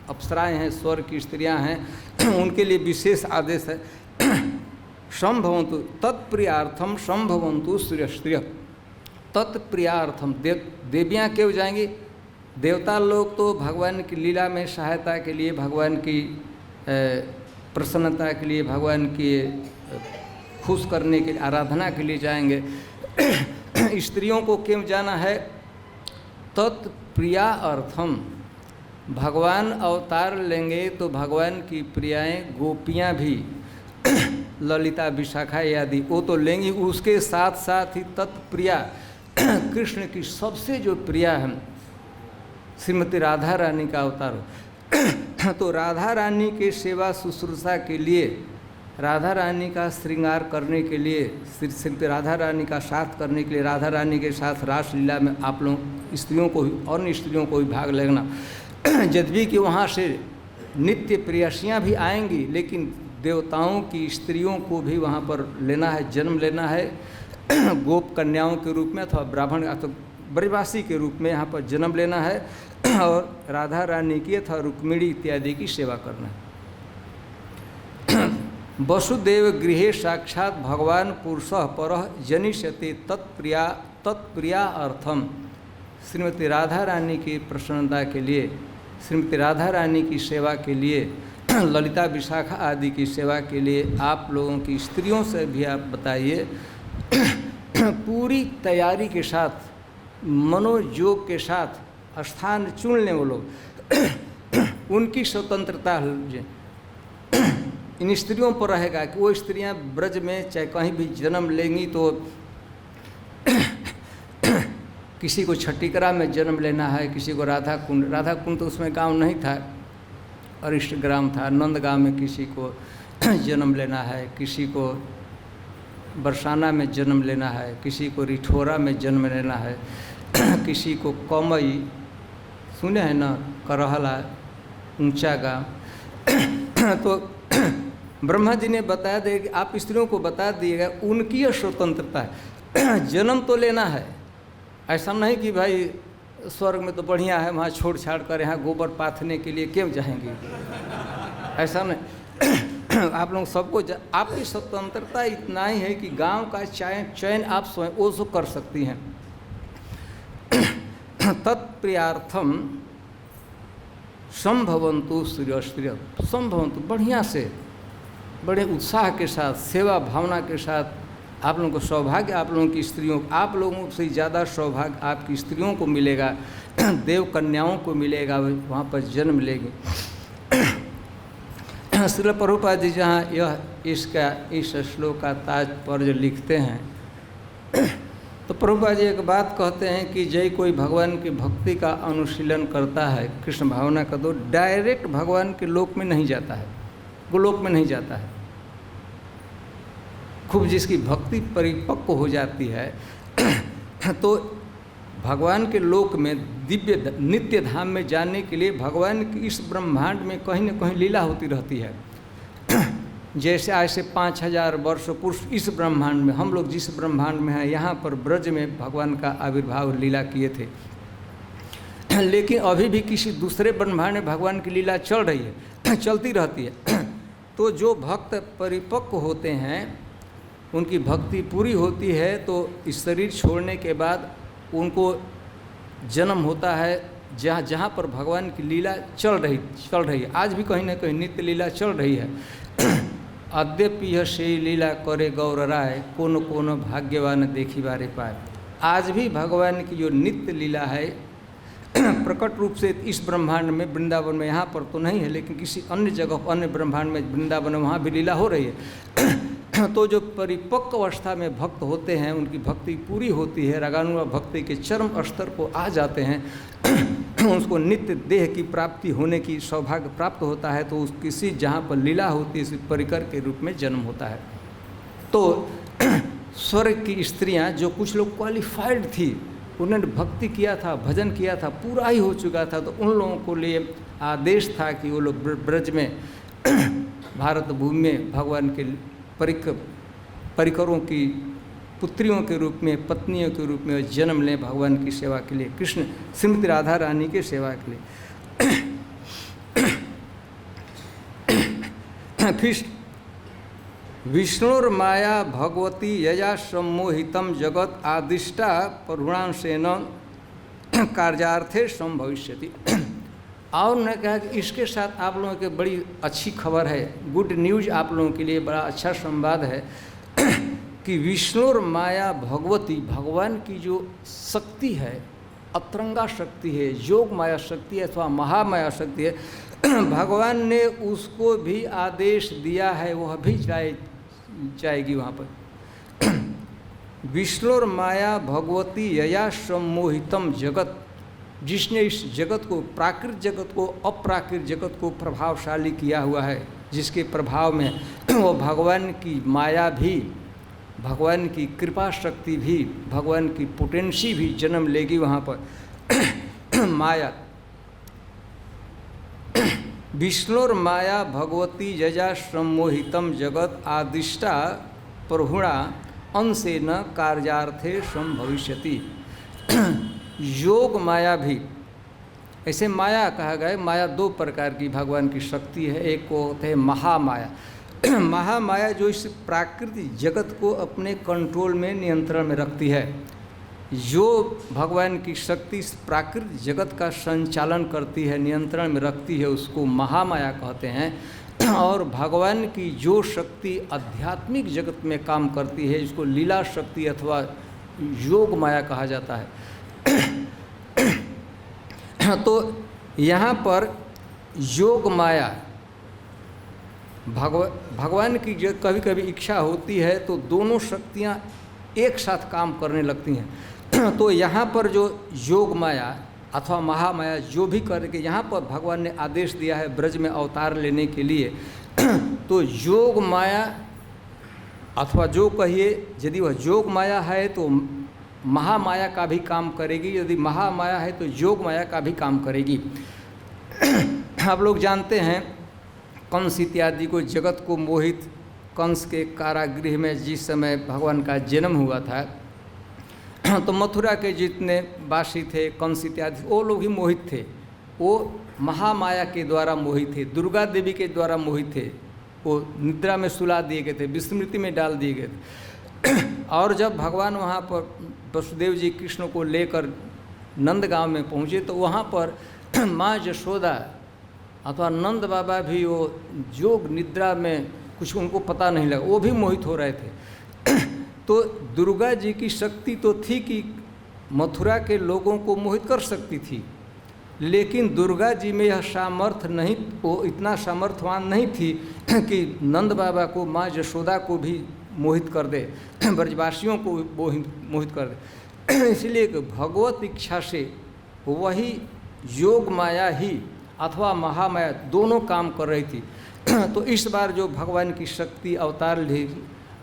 अप्सराएं हैं, स्वर्ग की स्त्रियां हैं, उनके लिए विशेष आदेश है। संभवन्तु तत्प्रियार्थम संभवन्तु सूर्यस्त्रिय। तत्प्रियार्थम देवियाँ क्यों जाएंगी? देवता लोग तो भगवान की लीला में सहायता के लिए, भगवान की प्रसन्नता के लिए, भगवान की खुश करने के लिए, आराधना के लिए जाएंगे। स्त्रियों को क्यों जाना है? तत्प्रिया अर्थम, भगवान अवतार लेंगे तो भगवान की प्रियाएं गोपियां भी ललिता विशाखा आदि वो तो लेंगी, उसके साथ साथ ही तत्प्रिया कृष्ण की सबसे जो प्रिया है श्रीमती राधा रानी का अवतार हो। तो राधा रानी के सेवा शुश्रूषा के लिए, राधा रानी का श्रृंगार करने के लिए, श्रीमती राधा रानी का साथ करने के लिए, राधा रानी के साथ रासलीला में आप लोग स्त्रियों को भी, अन्य स्त्रियों को भी भाग लेना। यद्यपि कि वहाँ से नित्य प्रेयसियाँ भी आएंगी, लेकिन देवताओं की स्त्रियों को भी वहाँ पर लेना है, जन्म लेना है। गोप कन्याओं के रूप में अथवा ब्राह्मण अथवा ब्रजवासी के रूप में यहाँ पर जन्म लेना है और राधा रानी की अथवा रुक्मिणी इत्यादि की सेवा करना है। वसुदेव गृहे साक्षात भगवान पुरुषः परः जनिष्यते तत्प्रिया अर्थम। श्रीमती राधा रानी की प्रसन्नता के लिए, श्रीमती राधा रानी की सेवा के लिए, ललिता विशाखा आदि की सेवा के लिए आप लोगों की स्त्रियों से भी आप बताइए पूरी तैयारी के साथ, मनोयोग के साथ स्थान चुन लें वो लोग। उनकी स्वतंत्रता इन स्त्रियों पर रहेगा कि वो स्त्रियां ब्रज में चाहे कहीं भी जन्म लेंगी तो किसी को छठीकरा में जन्म लेना है, किसी को राधा कुंड तो उसमें गांव नहीं था, अरिष्ट ग्राम था। नंद गांव में किसी को जन्म लेना है, किसी को बरसाना में जन्म लेना है, किसी को रिठोरा में जन्म लेना है, किसी को कमई सुने हैं ना, करहला ऊंचा गांव। तो ब्रह्मा जी ने बताया दे कि आप स्त्रियों को बता दिएगा, उनकी यह स्वतंत्रता है। जन्म तो लेना है, ऐसा नहीं कि भाई स्वर्ग में तो बढ़िया है, वहाँ छोड़ छाड़ कर यहाँ गोबर पाथने के लिए क्यों जाएंगे, ऐसा नहीं। आप लोग सबको आपकी स्वतंत्रता इतना ही है कि गांव का चयन आप स्वयं वो कर सकती हैं। तत्प्रियार्थम संभवन्तु सूर्यस्त्रिय, संभवन्तु बढ़िया से बड़े उत्साह के साथ, सेवा भावना के साथ आप लोगों को सौभाग्य, आप लोगों की स्त्रियों, आप लोगों से ज़्यादा सौभाग्य आपकी स्त्रियों को मिलेगा, देव कन्याओं को मिलेगा, वहाँ पर जन्म लेंगे। श्रील प्रभुपाद जी जहाँ इस श्लोक का तात्पर्य लिखते हैं तो प्रभुपाद जी एक बात कहते हैं कि जय कोई भगवान की भक्ति का अनुशीलन करता है, कृष्ण भावना का, तो डायरेक्ट भगवान के लोक में नहीं जाता है, गोलोक में नहीं जाता है। खूब जिसकी भक्ति परिपक्व हो जाती है तो भगवान के लोक में, दिव्य नित्य धाम में जाने के लिए भगवान की इस ब्रह्मांड में कहीं न कहीं लीला होती रहती है। जैसे आज से 5000 वर्ष पूर्व इस ब्रह्मांड में, हम लोग जिस ब्रह्मांड में हैं, यहाँ पर ब्रज में भगवान का आविर्भाव लीला किए थे, लेकिन अभी भी किसी दूसरे ब्रह्मांड में भगवान की लीला चल रही है, चलती रहती है। तो जो भक्त परिपक्व होते हैं, उनकी भक्ति पूरी होती है, तो इस शरीर छोड़ने के बाद उनको जन्म होता है जहाँ जहाँ पर भगवान की लीला चल रही है। आज भी कहीं ना कहीं नित्य लीला चल रही है। अद्यपि यह से लीला करे गौर राय, कोनो कोनो भाग्यवान देखी बारे पाए। आज भी भगवान की जो नित्य लीला है प्रकट रूप से इस ब्रह्मांड में, वृंदावन में, यहाँ पर तो नहीं है, लेकिन किसी अन्य जगह, अन्य ब्रह्मांड में, वृंदावन में, वहाँ भी लीला हो रही है। तो जो परिपक्व अवस्था में भक्त होते हैं, उनकी भक्ति पूरी होती है, रागानुग भक्ति के चरम स्तर को आ जाते हैं, उसको नित्य देह की प्राप्ति होने की सौभाग्य प्राप्त होता है, तो उस किसी जहाँ पर लीला होती है इसी परिकर के रूप में जन्म होता है। तो स्वर्ग की स्त्रियाँ, जो कुछ लोग क्वालिफाइड थी, उन्होंने भक्ति किया था, भजन किया था, पूरा ही हो चुका था, तो उन लोगों को लिए आदेश था कि वो लोग ब्रज में, भारत भूमि में भगवान के परिकरों की पुत्रियों के रूप में, पत्नियों के रूप में जन्म लें भगवान की सेवा के लिए, कृष्ण श्रीमती राधा रानी के सेवा के लिए। फिर विष्णुर्माया भगवती यया सम्मोहितम जगत आदिष्टा परुणांशेन कार्यार्थे संभविष्यति। और उन्होंने कहा कि इसके साथ आप लोगों के बड़ी अच्छी खबर है, गुड न्यूज आप लोगों के लिए बड़ा अच्छा संवाद है कि विष्णुर माया भगवती, भगवान की जो शक्ति है, अतरंगा शक्ति है, योग माया शक्ति है अथवा महामाया शक्ति है, भगवान ने उसको भी आदेश दिया है, वह भी जाएगी वहाँ पर। विष्णुर माया भगवती यया सम्मोहितम जगत, जिसने इस जगत को, प्राकृत जगत को, अप्राकृत जगत को प्रभावशाली किया हुआ है, जिसके प्रभाव में वो भगवान की माया भी, भगवान की कृपा शक्ति भी, भगवान की पोटेंसी भी जन्म लेगी वहाँ पर। माया विष्णुर माया भगवती यजा सम्मोहितम जगत आदिष्टा प्रभुणा अंशेन कार्यार्थे संभविष्यति। योग माया भी, ऐसे माया कहा गया, माया दो प्रकार की भगवान की शक्ति है। एक को होते हैं महामाया। महामाया जो इस प्राकृतिक जगत को अपने कंट्रोल में, नियंत्रण में रखती है। जो भगवान की शक्ति इस प्राकृतिक जगत का संचालन करती है, नियंत्रण में रखती है, उसको महामाया कहते हैं। और भगवान की जो शक्ति आध्यात्मिक जगत में काम करती है, जिसको लीला शक्ति अथवा योग माया कहा जाता है। तो यहाँ पर योग माया, भगवान की जो कभी कभी इच्छा होती है तो दोनों शक्तियाँ एक साथ काम करने लगती हैं। तो यहाँ पर जो योग माया अथवा महामाया जो भी करके यहाँ पर भगवान ने आदेश दिया है ब्रज में अवतार लेने के लिए, तो योग माया अथवा जो कहिए, यदि वह योग माया है तो महामाया का भी काम करेगी, यदि महामाया है तो योग माया का भी काम करेगी। आप लोग जानते हैं कंस इत्यादि को, जगत को मोहित, कंस के कारागृह में जिस समय भगवान का जन्म हुआ था, तो मथुरा के जितने वासी थे, कंस इत्यादि, वो लोग ही मोहित थे। वो महामाया के द्वारा मोहित थे, दुर्गा देवी के द्वारा मोहित थे। वो निद्रा में सुला दिए गए थे, विस्मृति में डाल दिए गए थे। और जब भगवान वहाँ पर वसुदेव जी कृष्ण को लेकर नंदगांव में पहुँचे, तो वहाँ पर माँ यशोदा अथवा नंद बाबा भी वो योग निद्रा में कुछ उनको पता नहीं लगा, वो भी मोहित हो रहे थे। तो दुर्गा जी की शक्ति तो थी कि मथुरा के लोगों को मोहित कर सकती थी, लेकिन दुर्गा जी में यह सामर्थ्य नहीं, वो इतना सामर्थ्यवान नहीं थी कि नंद बाबा को, माँ यशोदा को भी मोहित कर दे, ब्रजवासियों को मोहित कर दे। इसलिए कि भगवत इच्छा से वही योग माया ही अथवा महामाया दोनों काम कर रही थी। तो इस बार जो भगवान की शक्ति अवतार ली,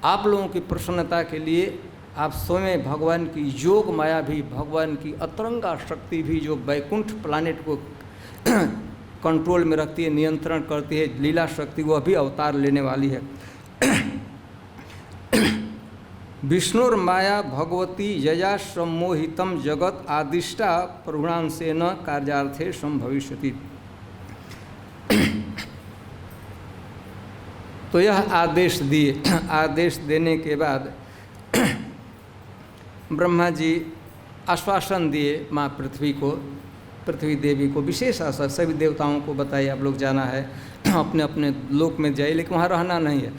आप लोगों की प्रसन्नता के लिए आप स्वयं भगवान की योग माया भी, भगवान की अतरंगा शक्ति भी जो वैकुंठ प्लानेट को कंट्रोल में रखती है, नियंत्रण करती है, लीला शक्ति, वह भी अवतार लेने वाली है। विष्णुर माया भगवती यया सम्मोहितम जगत आदिष्टा प्रभुणांशेन कार्यार्थे संभविष्यति। तो यह आदेश दिए, आदेश देने के बाद ब्रह्मा जी आश्वासन दिए माँ पृथ्वी को, पृथ्वी देवी को विशेष आश्वासन, सभी देवताओं को बताइए आप लोग जाना है, अपने अपने लोक में जाइए, लेकिन वहाँ रहना नहीं है।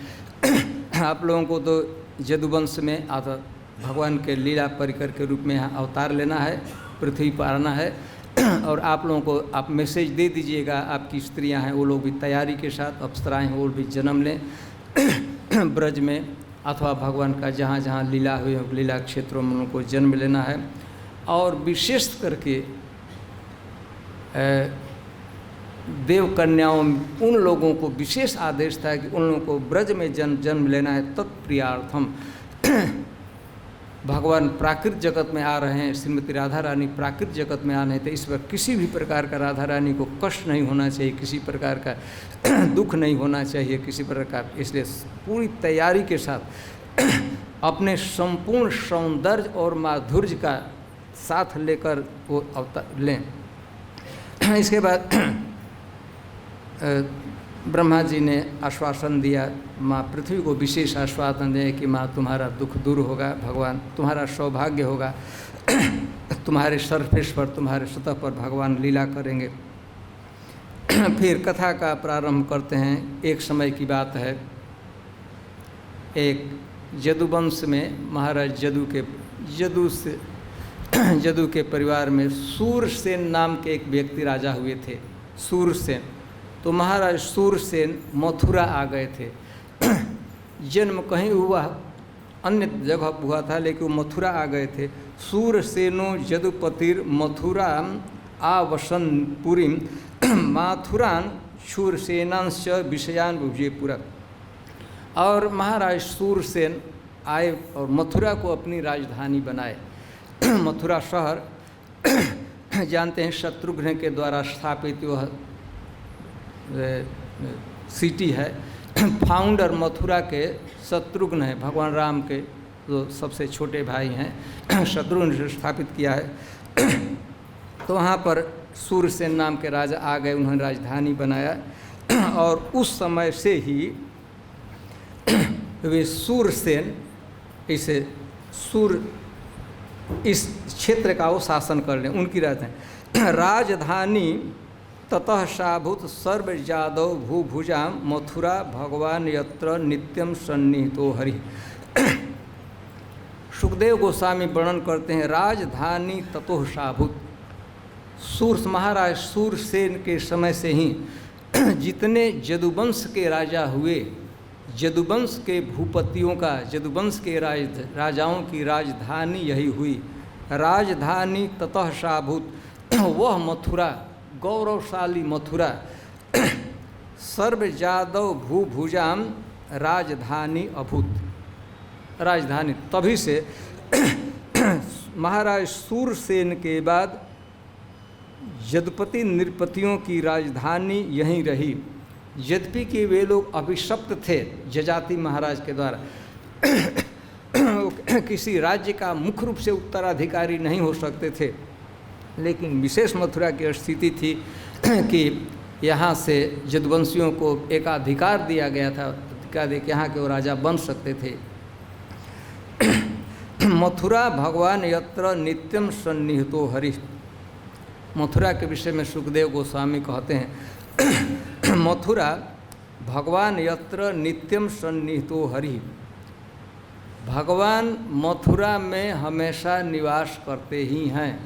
आप लोगों को तो यदुवंश में भगवान के लीला परिकर के रूप में यहाँ अवतार लेना है, पृथ्वी पर आना है। और आप लोगों को आप मैसेज दे दीजिएगा, आपकी स्त्रियां हैं वो लोग भी तैयारी के साथ, अप्सराएं हैं वो भी जन्म लें ब्रज में अथवा भगवान का जहाँ जहाँ लीला हुई हो, लीला क्षेत्रों में उनको जन्म लेना है। और विशेष करके देव कन्याओं उन लोगों को विशेष आदेश था कि उन लोगों को ब्रज में जन्म लेना है, तत्प्रियार्थम। भगवान प्राकृत जगत में आ रहे हैं, श्रीमती राधा रानी प्राकृत जगत में आ रहे थे, इस पर किसी भी प्रकार का राधा रानी को कष्ट नहीं होना चाहिए, किसी प्रकार का दुख नहीं होना चाहिए किसी प्रकार। इसलिए पूरी तैयारी के साथ अपने संपूर्ण सौंदर्य और माधुर्य का साथ लेकर वो अवतार लें। इसके बाद ब्रह्मा जी ने आश्वासन दिया, माँ पृथ्वी को विशेष आश्वासन दिया कि माँ तुम्हारा दुख दूर होगा, भगवान तुम्हारा सौभाग्य होगा, तुम्हारे सरफेस पर, तुम्हारे सतह पर भगवान लीला करेंगे। फिर कथा का प्रारंभ करते हैं। एक समय की बात है, एक यदुवंश में महाराज यदु के परिवार में सूरसेन नाम के एक व्यक्ति राजा हुए थे, सूरसेन। तो महाराज सूरसेन मथुरा आ गए थे। जन्म कहीं हुआ, अन्य जगह हुआ था, लेकिन वो मथुरा आ गए थे। सूरसेनो यदुपतिर मथुरा आवसन पुरीम माथुरान शूरसेनांश विषयान विजयपुरा। और महाराज सूरसेन आए और मथुरा को अपनी राजधानी बनाए। मथुरा शहर जानते हैं शत्रुघ्न के द्वारा स्थापित वह सिटी है। फाउंडर मथुरा के शत्रुघ्न है, भगवान राम के जो सबसे छोटे भाई हैं, शत्रुघ्न ने स्थापित किया है। तो वहाँ पर सूरसेन नाम के राजा आ गए, उन्होंने राजधानी बनाया। और उस समय से ही वे सूरसेन इस क्षेत्र का वो शासन कर लें, उनकी राजधानी। ततः साभूत सर्व यादव भूभुजाम मथुरा भगवान यत्र नित्यम सन्निहितो हरि। सुखदेव गोस्वामी वर्णन करते हैं, राजधानी ततोह साभूत। महाराज सूरसेन के समय से ही जितने यदुवंश के राजा हुए, यदुवंश के भूपतियों का, यदुवंश के राजाओं की राजधानी यही हुई। राजधानी ततः साभूत, वह मथुरा, गौरवशाली मथुरा, सर्व यादव भूभुजाम राजधानी अभूत। राजधानी तभी से महाराज सूरसेन के बाद यदुपति नृपतियों की राजधानी यहीं रही। यद्यपि कि वे लोग अभिशप्त थे जजाति महाराज के द्वारा, किसी राज्य का मुख्य रूप से उत्तराधिकारी नहीं हो सकते थे, लेकिन विशेष मथुरा की स्थिति थी कि यहाँ से यदुवंशियों को एकाधिकार दिया गया था, अधिकार दे के यहाँ के वो राजा बन सकते थे। मथुरा भगवान यत्र नित्यम सन्निहितो हरि। मथुरा के विषय में सुखदेव गोस्वामी कहते हैं, मथुरा भगवान यत्र नित्यम सन्निहितो हरि, भगवान मथुरा में हमेशा निवास करते ही हैं।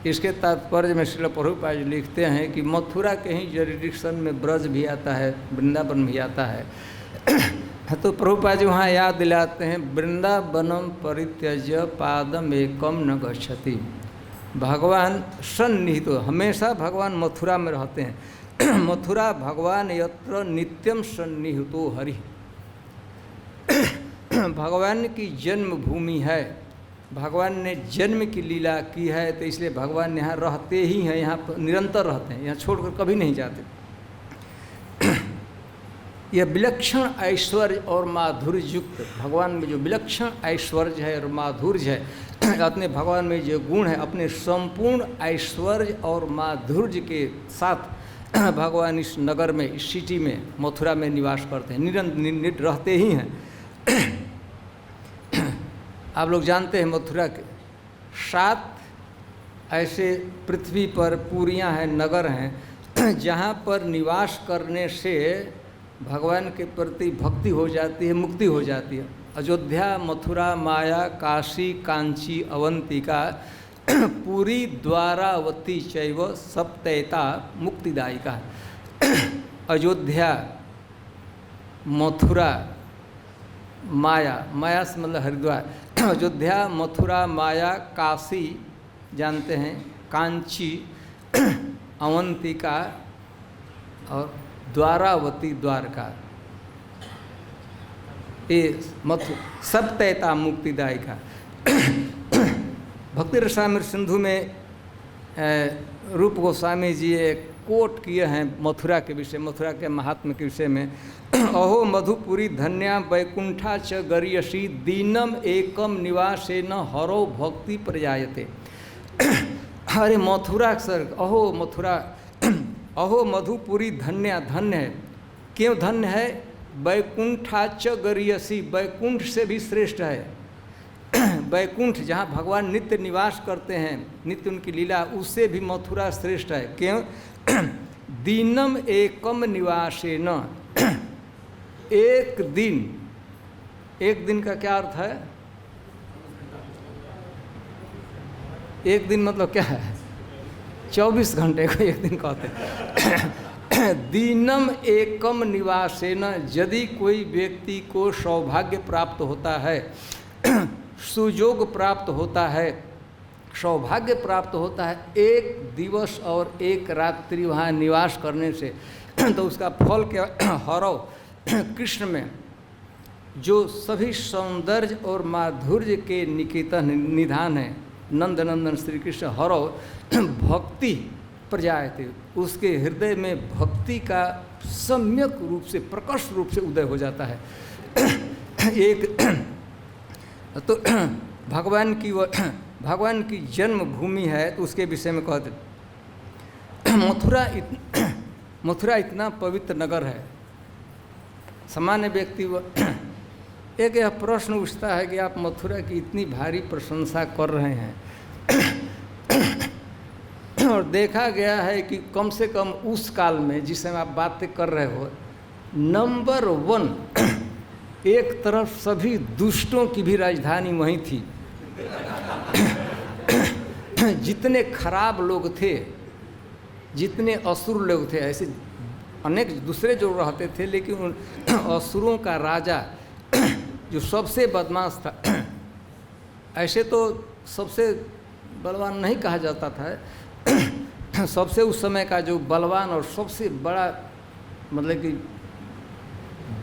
इसके तात्पर्य में श्रील प्रभुपाद जी लिखते हैं कि मथुरा के ही जरिडिक्शन में ब्रज भी आता है, वृंदावन भी आता है। तो प्रभुपाद जी वहाँ याद दिलाते हैं, वृंदावनम परित्यज्य पादम एकम न गच्छति। भगवान सन्निहित, हमेशा भगवान मथुरा में रहते हैं। मथुरा भगवान यत्र नित्यम सन्निहितो हरि, भगवान की जन्मभूमि है, भगवान ने जन्म की लीला की है, तो इसलिए भगवान यहाँ रहते ही हैं, यहाँ पर निरंतर रहते हैं, यहाँ छोड़कर कभी नहीं जाते। यह विलक्षण ऐश्वर्य और माधुर्य युक्त, भगवान में जो विलक्षण ऐश्वर्य है और माधुर्य है, अपने भगवान में जो गुण है, अपने संपूर्ण ऐश्वर्य और माधुर्य के साथ भगवान इस नगर में, इस सिटी में, मथुरा में निवास करते हैं, निरंतर रहते ही हैं। आप लोग जानते हैं मथुरा के 7 ऐसे पृथ्वी पर पुरियां हैं, नगर हैं, जहाँ पर निवास करने से भगवान के प्रति भक्ति हो जाती है, मुक्ति हो जाती है। अयोध्या, मथुरा, माया, काशी, कांची, अवंतिका, पुरी, द्वारावती चैव सप्तैता मुक्तिदायिका। अयोध्या, मथुरा, माया, माया से मतलब हरिद्वार, अयोध्या, मथुरा, माया, काशी जानते हैं, कांची, अवंतिका और द्वारावती, द्वारका, ये सप्तैता मुक्तिदायिका। भक्ति रसामृत सिंधु में रूप गोस्वामी जी एक कोट किए हैं मथुरा के विषय, मथुरा के महात्म्य के विषय में। अहो मधुपुरी धन्या वैकुंठा च गरीयसी, दीनम एकम निवासेन हरो भक्ति प्रजायते। अरे मथुरा सर, अहो मथुरा, अहो मधुपुरी धन्या, धन्य है। क्यों धन्य है? वैकुंठा च गरीयसी, वैकुंठ से भी श्रेष्ठ है। वैकुंठ जहाँ भगवान नित्य निवास करते हैं, नित्य उनकी लीला, उससे भी मथुरा श्रेष्ठ है। क्यों? दीनम एकम निवासेन, एक दिन, एक दिन का क्या अर्थ है? एक दिन मतलब क्या है? 24 घंटे को एक दिन कहते हैं। दीनम एकम निवासेन, यदि कोई व्यक्ति को सौभाग्य प्राप्त होता है, सुयोग प्राप्त होता है, सौभाग्य प्राप्त होता है एक दिवस और एक रात्रि वहाँ निवास करने से, तो उसका फल क्या? हरौ, कृष्ण में जो सभी सौंदर्य और माधुर्य के निकेतन निधान है, नंदनंदन श्री कृष्ण, हरौ भक्ति प्रजायते, उसके हृदय में भक्ति का सम्यक रूप से, प्रकट रूप से उदय हो जाता है। एक तो भगवान की जन्मभूमि है, तो उसके विषय में कहते मथुरा इतना पवित्र नगर है। सामान्य व्यक्ति एक यह प्रश्न उठता है कि आप मथुरा की इतनी भारी प्रशंसा कर रहे हैं, और देखा गया है कि कम से कम उस काल में जिस समय आप बातें कर रहे हो, नंबर 1 एक तरफ सभी दुष्टों की भी राजधानी वहीं थी। जितने खराब लोग थे, जितने असुर लोग थे, ऐसे अनेक दूसरे जो रहते थे, लेकिन उन असुरों का राजा जो सबसे बदमाश था, ऐसे तो सबसे बलवान नहीं कहा जाता था, सबसे उस समय का जो बलवान और सबसे बड़ा मतलब कि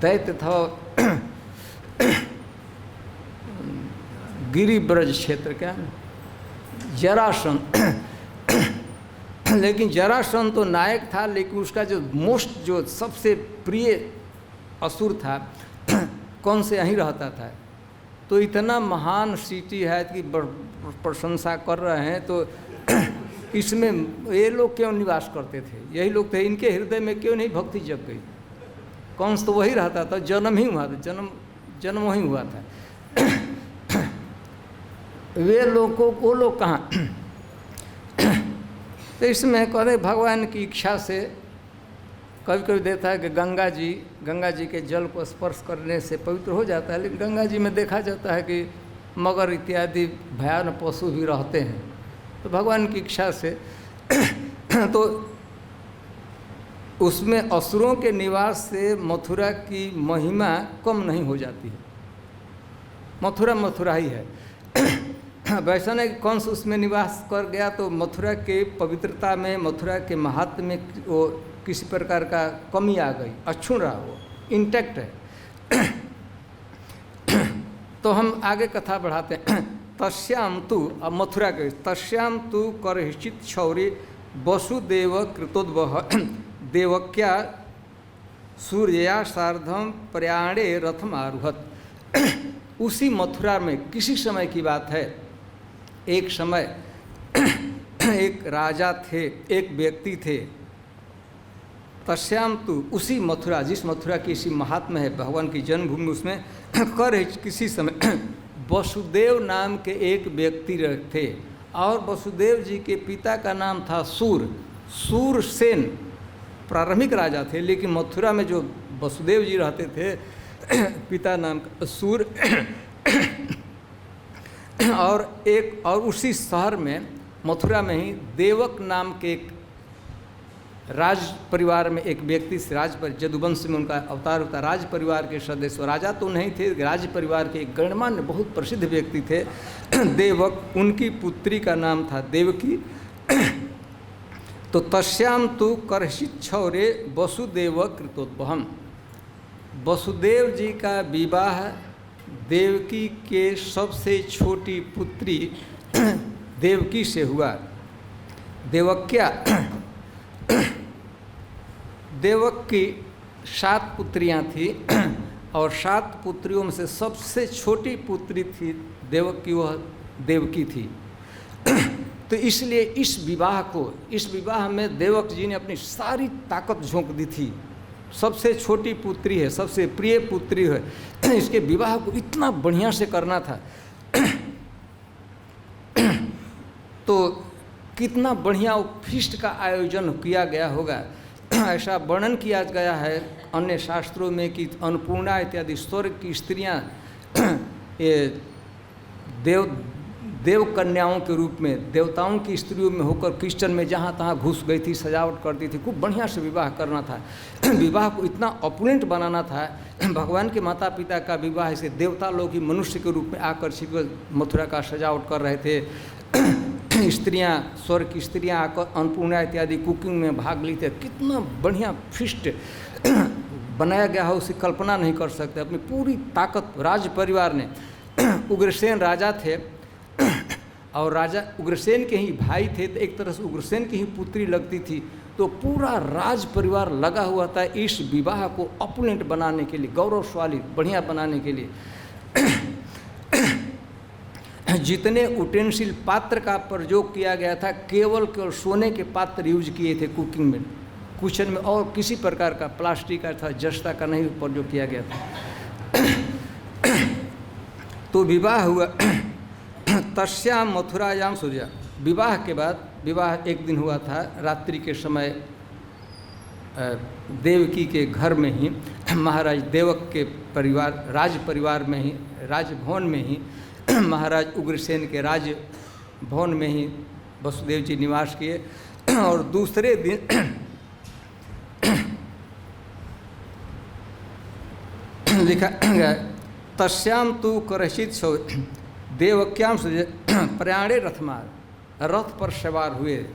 दैत्य था गिरिब्रज क्षेत्र का जरासंध। लेकिन जरासंध तो नायक था, लेकिन उसका जो सबसे प्रिय असुर था, कौन से यहीं रहता था। तो इतना महान सिटी है कि प्रशंसा कर रहे हैं, तो इसमें ये लोग क्यों निवास करते थे? यही लोग थे, इनके हृदय में क्यों नहीं भक्ति जग गई? कंस तो वही रहता था, जन्म ही हुआ था, जन्म वही हुआ था। वे लोग को, वो लोग कहाँ? तो इसमें कहते भगवान की इच्छा से कभी कभी देखता है कि गंगा जी के जल को स्पर्श करने से पवित्र हो जाता है, लेकिन गंगा जी में देखा जाता है कि मगर इत्यादि भयानक पशु भी रहते हैं। तो भगवान की इच्छा से तो उसमें असुरों के निवास से मथुरा की महिमा कम नहीं हो जाती है। मथुरा ही है। वैसा नहीं कंस उसमें निवास कर गया तो मथुरा के पवित्रता में, मथुरा के महात्म्य में वो किसी प्रकार का कमी आ गई, अक्षुण रहा, वो इंटैक्ट है। तो हम आगे कथा बढ़ाते हैं। तस्याम तु, अब मथुरा के, तस्याम तु करहिचित क्षौरी वसुदेव कृतोद्वह देवक्या सूर्या सार्धम प्रयाणे रथम आरुहत। उसी मथुरा में किसी समय की बात है, एक समय एक राजा थे, एक व्यक्ति थे। तस्याम तु, उसी मथुरा, जिस मथुरा की इसी महात्मा है भगवान की जन्मभूमि, उसमें कर किसी समय वसुदेव नाम के एक व्यक्ति थे और वसुदेव जी के पिता का नाम था सूरसेन। प्रारंभिक राजा थे, लेकिन मथुरा में जो वसुदेव जी रहते थे पिता नाम का सूर और उसी शहर में मथुरा में ही देवक नाम के एक राज परिवार में एक व्यक्ति से, जदुवंश में उनका अवतार होता, राज परिवार के सदस्य, राजा तो नहीं थे, राज परिवार के एक गणमान्य बहुत प्रसिद्ध व्यक्ति थे देवक। उनकी पुत्री का नाम था देवकी। तो तस्याम तु करहिचित क्षौरे वसुदेव कृतोद्वहम। वसुदेव जी का विवाह देवकी के सबसे छोटी पुत्री देवकी से हुआ। देवक की 7 पुत्रियां थी और 7 पुत्रियों में से सबसे छोटी पुत्री थी देवक की, वह देवकी थी। तो इसलिए इस विवाह में देवक जी ने अपनी सारी ताकत झोंक दी थी। सबसे छोटी पुत्री है, सबसे प्रिय पुत्री है, इसके विवाह को इतना बढ़िया से करना था। तो कितना बढ़िया फीस्ट का आयोजन किया गया होगा, ऐसा वर्णन किया गया है अन्य शास्त्रों में कि अन्नपूर्णा इत्यादि स्वर्ग की स्त्रियां ये देव कन्याओं के रूप में, देवताओं की स्त्रियों में होकर क्रिश्चन में जहाँ तहाँ घुस गई थी, सजावट करती थी, खूब बढ़िया से विवाह करना था। विवाह को इतना ऑपुलेंट बनाना था। भगवान के माता पिता का विवाह से देवता लोग ही मनुष्य के रूप में आकर्षित मथुरा का सजावट कर रहे थे। स्त्रियाँ, स्वर्ग की स्त्रियाँ आकर अन्नपूर्णा इत्यादि कुकिंग में भाग ली थे। कितना बढ़िया फिस्ट बनाया गया हो, उसकी कल्पना नहीं कर सकते। अपनी पूरी ताकत राज परिवार ने, उग्रसेन राजा थे और राजा उग्रसेन के ही भाई थे, तो एक तरह से उग्रसेन की ही पुत्री लगती थी। तो पूरा राज परिवार लगा हुआ था इस विवाह को ऑपुलेंट बनाने के लिए, गौरवशाली बढ़िया बनाने के लिए। जितने उटेंसिल पात्र का प्रयोग किया गया था, केवल सोने के पात्र यूज किए थे कुकिंग में, किचन में, और किसी प्रकार का प्लास्टिक का था, जस्ता का नहीं प्रयोग किया गया था। तो विवाह हुआ। तस्याम मथुरायाम सूर्या। विवाह के बाद, विवाह एक दिन हुआ था रात्रि के समय, देवकी के घर में ही, महाराज देवक के परिवार, राज परिवार में ही, राजभवन में ही, महाराज उग्रसेन के राजभवन में ही वसुदेव जी निवास किए। और दूसरे दिन लिखा गया, तस्याम तु करहिचित देवक्याम प्रयाणे रथमार। रथ पर सवार हुए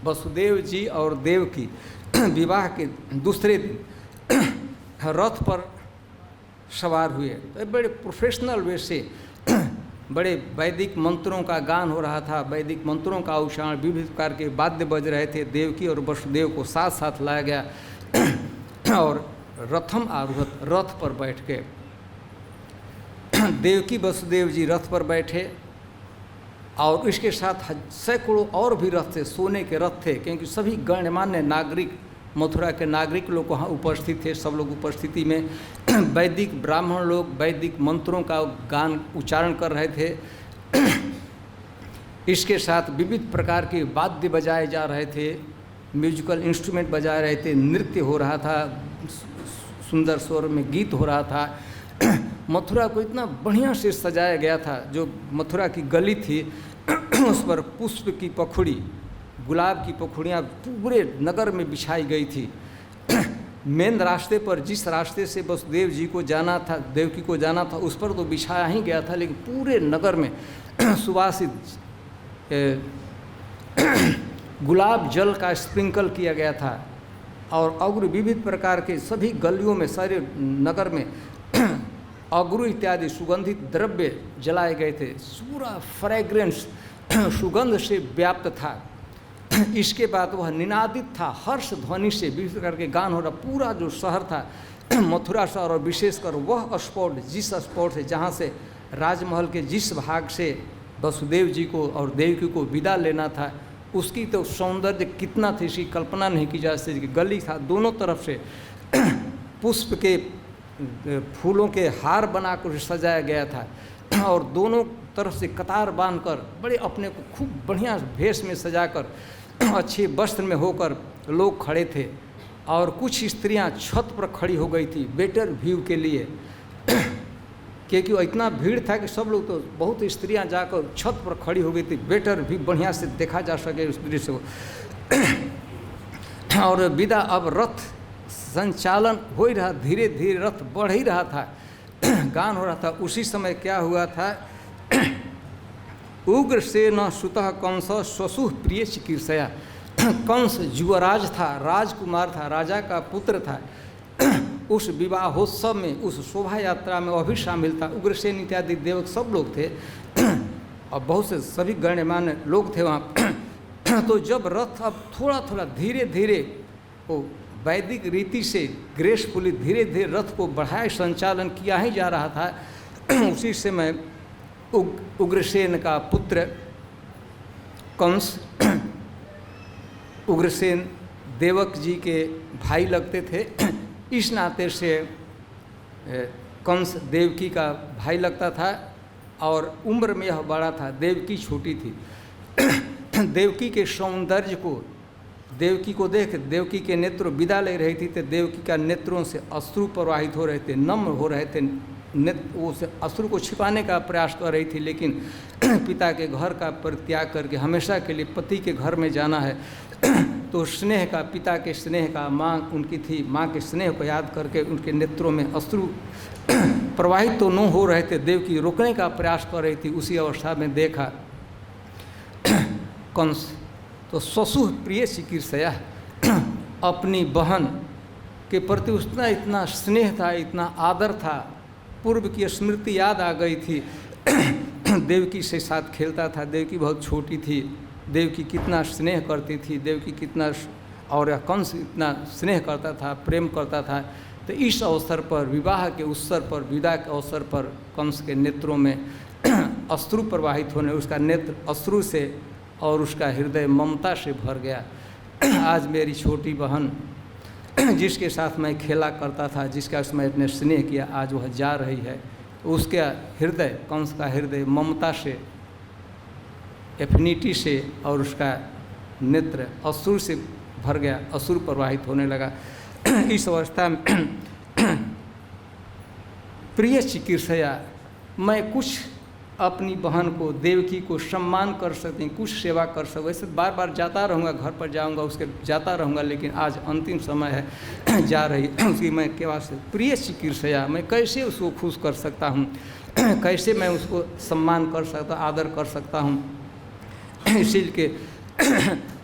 वसुदेव जी और देवकी। विवाह के दूसरे दिन रथ पर सवार हुए। तो बड़े प्रोफेशनल वे से, बड़े वैदिक मंत्रों का गान हो रहा था, वैदिक मंत्रों का उच्चारण, विविध प्रकार के वाद्य बज रहे थे। देवकी और वसुदेव को साथ साथ लाया गया और रथम आरूढ़, रथ पर बैठ के देवकी वसुदेव जी रथ पर बैठे और इसके साथ सैकड़ों और भी रथ थे, सोने के रथ थे, क्योंकि सभी गणमान्य नागरिक, मथुरा के नागरिक लोग वहाँ उपस्थित थे। सब लोग उपस्थिति में वैदिक ब्राह्मण लोग वैदिक मंत्रों का गान उच्चारण कर रहे थे। इसके साथ विविध प्रकार के वाद्य बजाए जा रहे थे। म्यूजिकल इंस्ट्रूमेंट बजा रहे थे, नृत्य हो रहा था, सुंदर स्वर में गीत हो रहा था। मथुरा को इतना बढ़िया से सजाया गया था। जो मथुरा की गली थी उस पर पुष्प की पखुड़ी, गुलाब की पखुड़ियाँ पूरे नगर में बिछाई गई थी। मेन रास्ते पर, जिस रास्ते से वसुदेव जी को जाना था, देवकी को जाना था, उस पर तो बिछाया ही गया था, लेकिन पूरे नगर में सुवासित गुलाब जल का स्प्रिंकल किया गया था। और अगरू विविध प्रकार के सभी गलियों में, सारे नगर में अगरू इत्यादि सुगंधित द्रव्य जलाए गए थे। पूरा फ्रेग्रेंस सुगंध से व्याप्त था। इसके बाद वह निनादित था, हर्ष ध्वनि से विभिन्न प्रकार के गान हो रहा। पूरा जो शहर था मथुरा शहर, और विशेषकर वह स्पॉट, जिस स्पॉट से जहाँ से राजमहल के जिस भाग से वसुदेव जी को और देवकी को विदा लेना था, उसकी तो सौंदर्य कितना थी इसकी कल्पना नहीं की जा सकती। गली था, दोनों तरफ से पुष्प के फूलों के हार बनाकर सजाया गया था, और दोनों तरफ से कतार बांधकर बड़े अपने को खूब बढ़िया भेष में सजाकर अच्छे वस्त्र में होकर लोग खड़े थे। और कुछ स्त्रियां छत पर खड़ी हो गई थी बेटर व्यू के लिए, क्योंकि इतना भीड़ था कि सब लोग, तो बहुत स्त्रियां जाकर छत पर खड़ी हो गई थी, बेटर व्यू बढ़िया से देखा जा सके उस दृश्य को। और विदा, अब रथ संचालन हो ही रहा, धीरे धीरे रथ बढ़ ही रहा था, गान हो रहा था। उसी समय क्या हुआ था, उग्रसेन सुतः कंस स्वसुः प्रिय चिकीर्षया। कंस युवराज था, राजकुमार था, राजा का पुत्र था। उस विवाहोत्सव में, उस शोभा यात्रा में वह भी शामिल था। उग्रसेन इत्यादि देवक सब लोग थे, और बहुत से सभी गण्यमान्य लोग थे वहाँ। तो जब रथ अब थोड़ा थोड़ा धीरे धीरे वो वैदिक रीति से ग्रेसफुली धीरे धीरे रथ को बढ़ाए संचालन किया ही जा रहा था, उसी समय उग्रसेन का पुत्र कंस, उग्रसेन देवक जी के भाई लगते थे, इस नाते से कंस देवकी का भाई लगता था, और उम्र में यह बड़ा था, देवकी छोटी थी। देवकी के सौंदर्य को, देवकी को देख देवकी के नेत्र विदा ले रही थी, तो देवकी का नेत्रों से अश्रु प्रवाहित हो रहे थे, नम्र हो रहे थे, वो से अश्रु को छिपाने का प्रयास कर रही थी। लेकिन पिता के घर का परित्याग करके हमेशा के लिए पति के घर में जाना है, तो स्नेह का, पिता के स्नेह का, माँ उनकी थी, माँ के स्नेह को याद करके उनके नेत्रों में अश्रु प्रवाहित तो न हो रहे थे, देवकी रोकने का प्रयास कर रही थी। उसी अवस्था में देखा कंस, तो स्वसुः प्रिय चिकीर्षया, अपनी बहन के प्रति उसका इतना स्नेह था, इतना आदर था, पूर्व की स्मृति याद आ गई थी। देवकी से साथ खेलता था, देवकी बहुत छोटी थी, देवकी कितना स्नेह करती थी, देवकी कितना, और कंस इतना स्नेह करता था, प्रेम करता था। तो इस अवसर पर, विवाह के अवसर पर, विदा के अवसर पर कंस के नेत्रों में अश्रु प्रवाहित होने, उसका नेत्र अश्रु से और उसका हृदय ममता से भर गया। आज मेरी छोटी बहन जिसके साथ मैं खेला करता था, जिसका मैंने स्नेह किया, आज वह जा रही है। उसका हृदय, कंस का हृदय ममता से, एफिनिटी से, और उसका नेत्र अश्रु से भर गया, अश्रु प्रवाहित होने लगा। इस अवस्था में प्रिय चिकीर्षया, मैं कुछ अपनी बहन को, देवकी को सम्मान कर सकती, कुछ सेवा कर सकूँ। वैसे बार बार जाता रहूँगा, घर पर जाऊँगा, उसके जाता रहूँगा, लेकिन आज अंतिम समय है, जा रही उसकी मैं के वास्ते प्रिय चिकीर्षया, मैं कैसे उसको खुश कर सकता हूँ, कैसे मैं उसको सम्मान कर सकता, आदर कर सकता हूँ। इसीलिए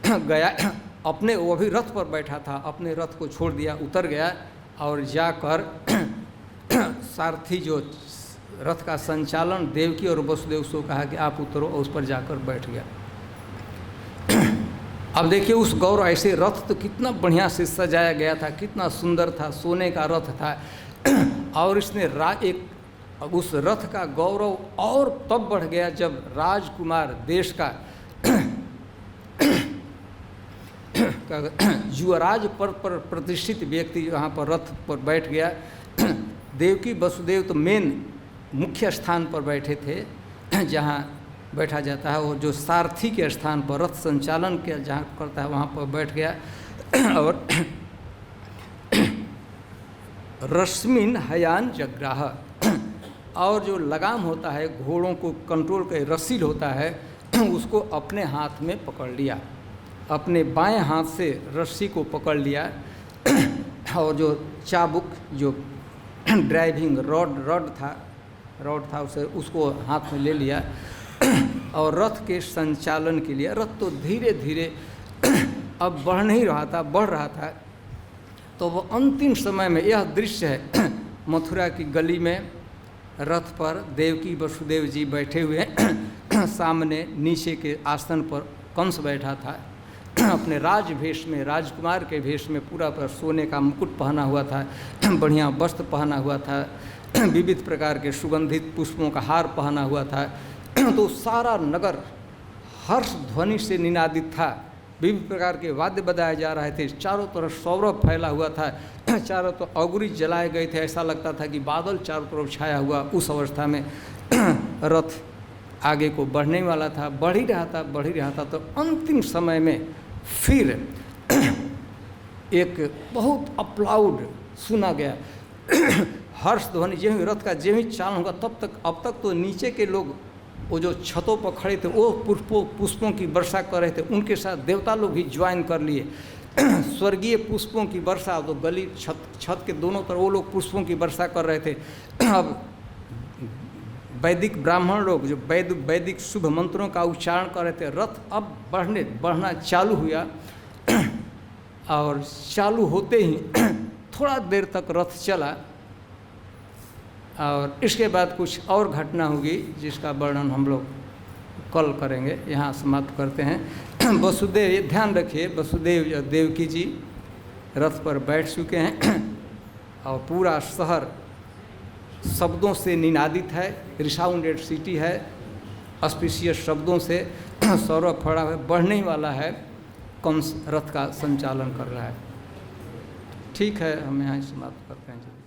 गया, अपने, वो भी रथ पर बैठा था, अपने रथ को छोड़ दिया, उतर गया, और जाकर सारथी जो रथ का संचालन देवकी और वसुदेव को कहा कि आप उतरो, और उस पर जाकर बैठ गया। अब देखिए उस गौरव, ऐसे रथ तो कितना बढ़िया से सजाया गया था, कितना सुंदर था, सोने का रथ था, और इसने उस रथ का गौरव और तब बढ़ गया जब राजकुमार देश का युवराज पद पर प्रतिष्ठित व्यक्ति वहाँ पर रथ पर बैठ गया। देवकी वसुदेव तो मेन मुख्य स्थान पर बैठे थे, जहाँ बैठा जाता है। वो जो सारथी के स्थान पर रथ संचालन के जहाँ करता है वहाँ पर बैठ गया और रश्मिन हयान जग्राह, और जो लगाम होता है घोड़ों को कंट्रोल कर रसील होता है उसको अपने हाथ में पकड़ लिया, अपने बाएं हाथ से रस्सी को पकड़ लिया और जो चाबुक जो ड्राइविंग रॉड था उसे उसको हाथ में ले लिया और रथ के संचालन के लिए, रथ तो धीरे धीरे अब बढ़ नहीं रहा था, बढ़ रहा था। तो वो अंतिम समय में यह दृश्य है, मथुरा की गली में रथ पर देवकी वसुदेव जी बैठे हुए सामने नीचे के आसन पर कंस बैठा था, अपने राजवेश में, राजकुमार के वेश में, पूरा पर सोने का मुकुट पहना हुआ था, बढ़िया वस्त्र पहना हुआ था, विविध प्रकार के सुगंधित पुष्पों का हार पहना हुआ था। तो सारा नगर हर्ष ध्वनि से निनादित था, विभिन्न प्रकार के वाद्य बजाए जा रहे थे, चारों तरफ सौरभ फैला हुआ था, चारों तरफ अगुरी जलाए गए थे, ऐसा लगता था कि बादल चारों तरफ छाया हुआ। उस अवस्था में रथ आगे को बढ़ने वाला था, बढ़ ही रहा था। तो अंतिम समय में फिर एक बहुत अप्लाउड सुना गया, हर्ष ध्वनि। जो ही रथ का जो ही चालन होगा अब तक तो नीचे के लोग वो जो छतों पर खड़े थे वो पुष्पों की वर्षा कर रहे थे, उनके साथ देवता लोग भी ज्वाइन कर लिए। स्वर्गीय पुष्पों की वर्षा, तो गली छत के दोनों तरफ वो लोग पुष्पों की वर्षा कर रहे थे। अब वैदिक ब्राह्मण लोग जो वैदिक शुभ मंत्रों का उच्चारण कर रहे थे, रथ अब बढ़ना चालू हुआ और चालू होते ही थोड़ा देर तक रथ चला और इसके बाद कुछ और घटना होगी जिसका वर्णन हम लोग कल करेंगे। यहाँ समाप्त करते हैं। वसुदेव, ध्यान रखिए, वसुदेव देवकी जी रथ पर बैठ चुके हैं और पूरा शहर शब्दों से निनादित है, रिसाउंडेड सिटी है, ऑस्पिशियस शब्दों से सौरभ फड़ा है, बढ़ने वाला है। कंस रथ का संचालन कर रहा है। ठीक है, हम यहाँ समाप्त करते हैं।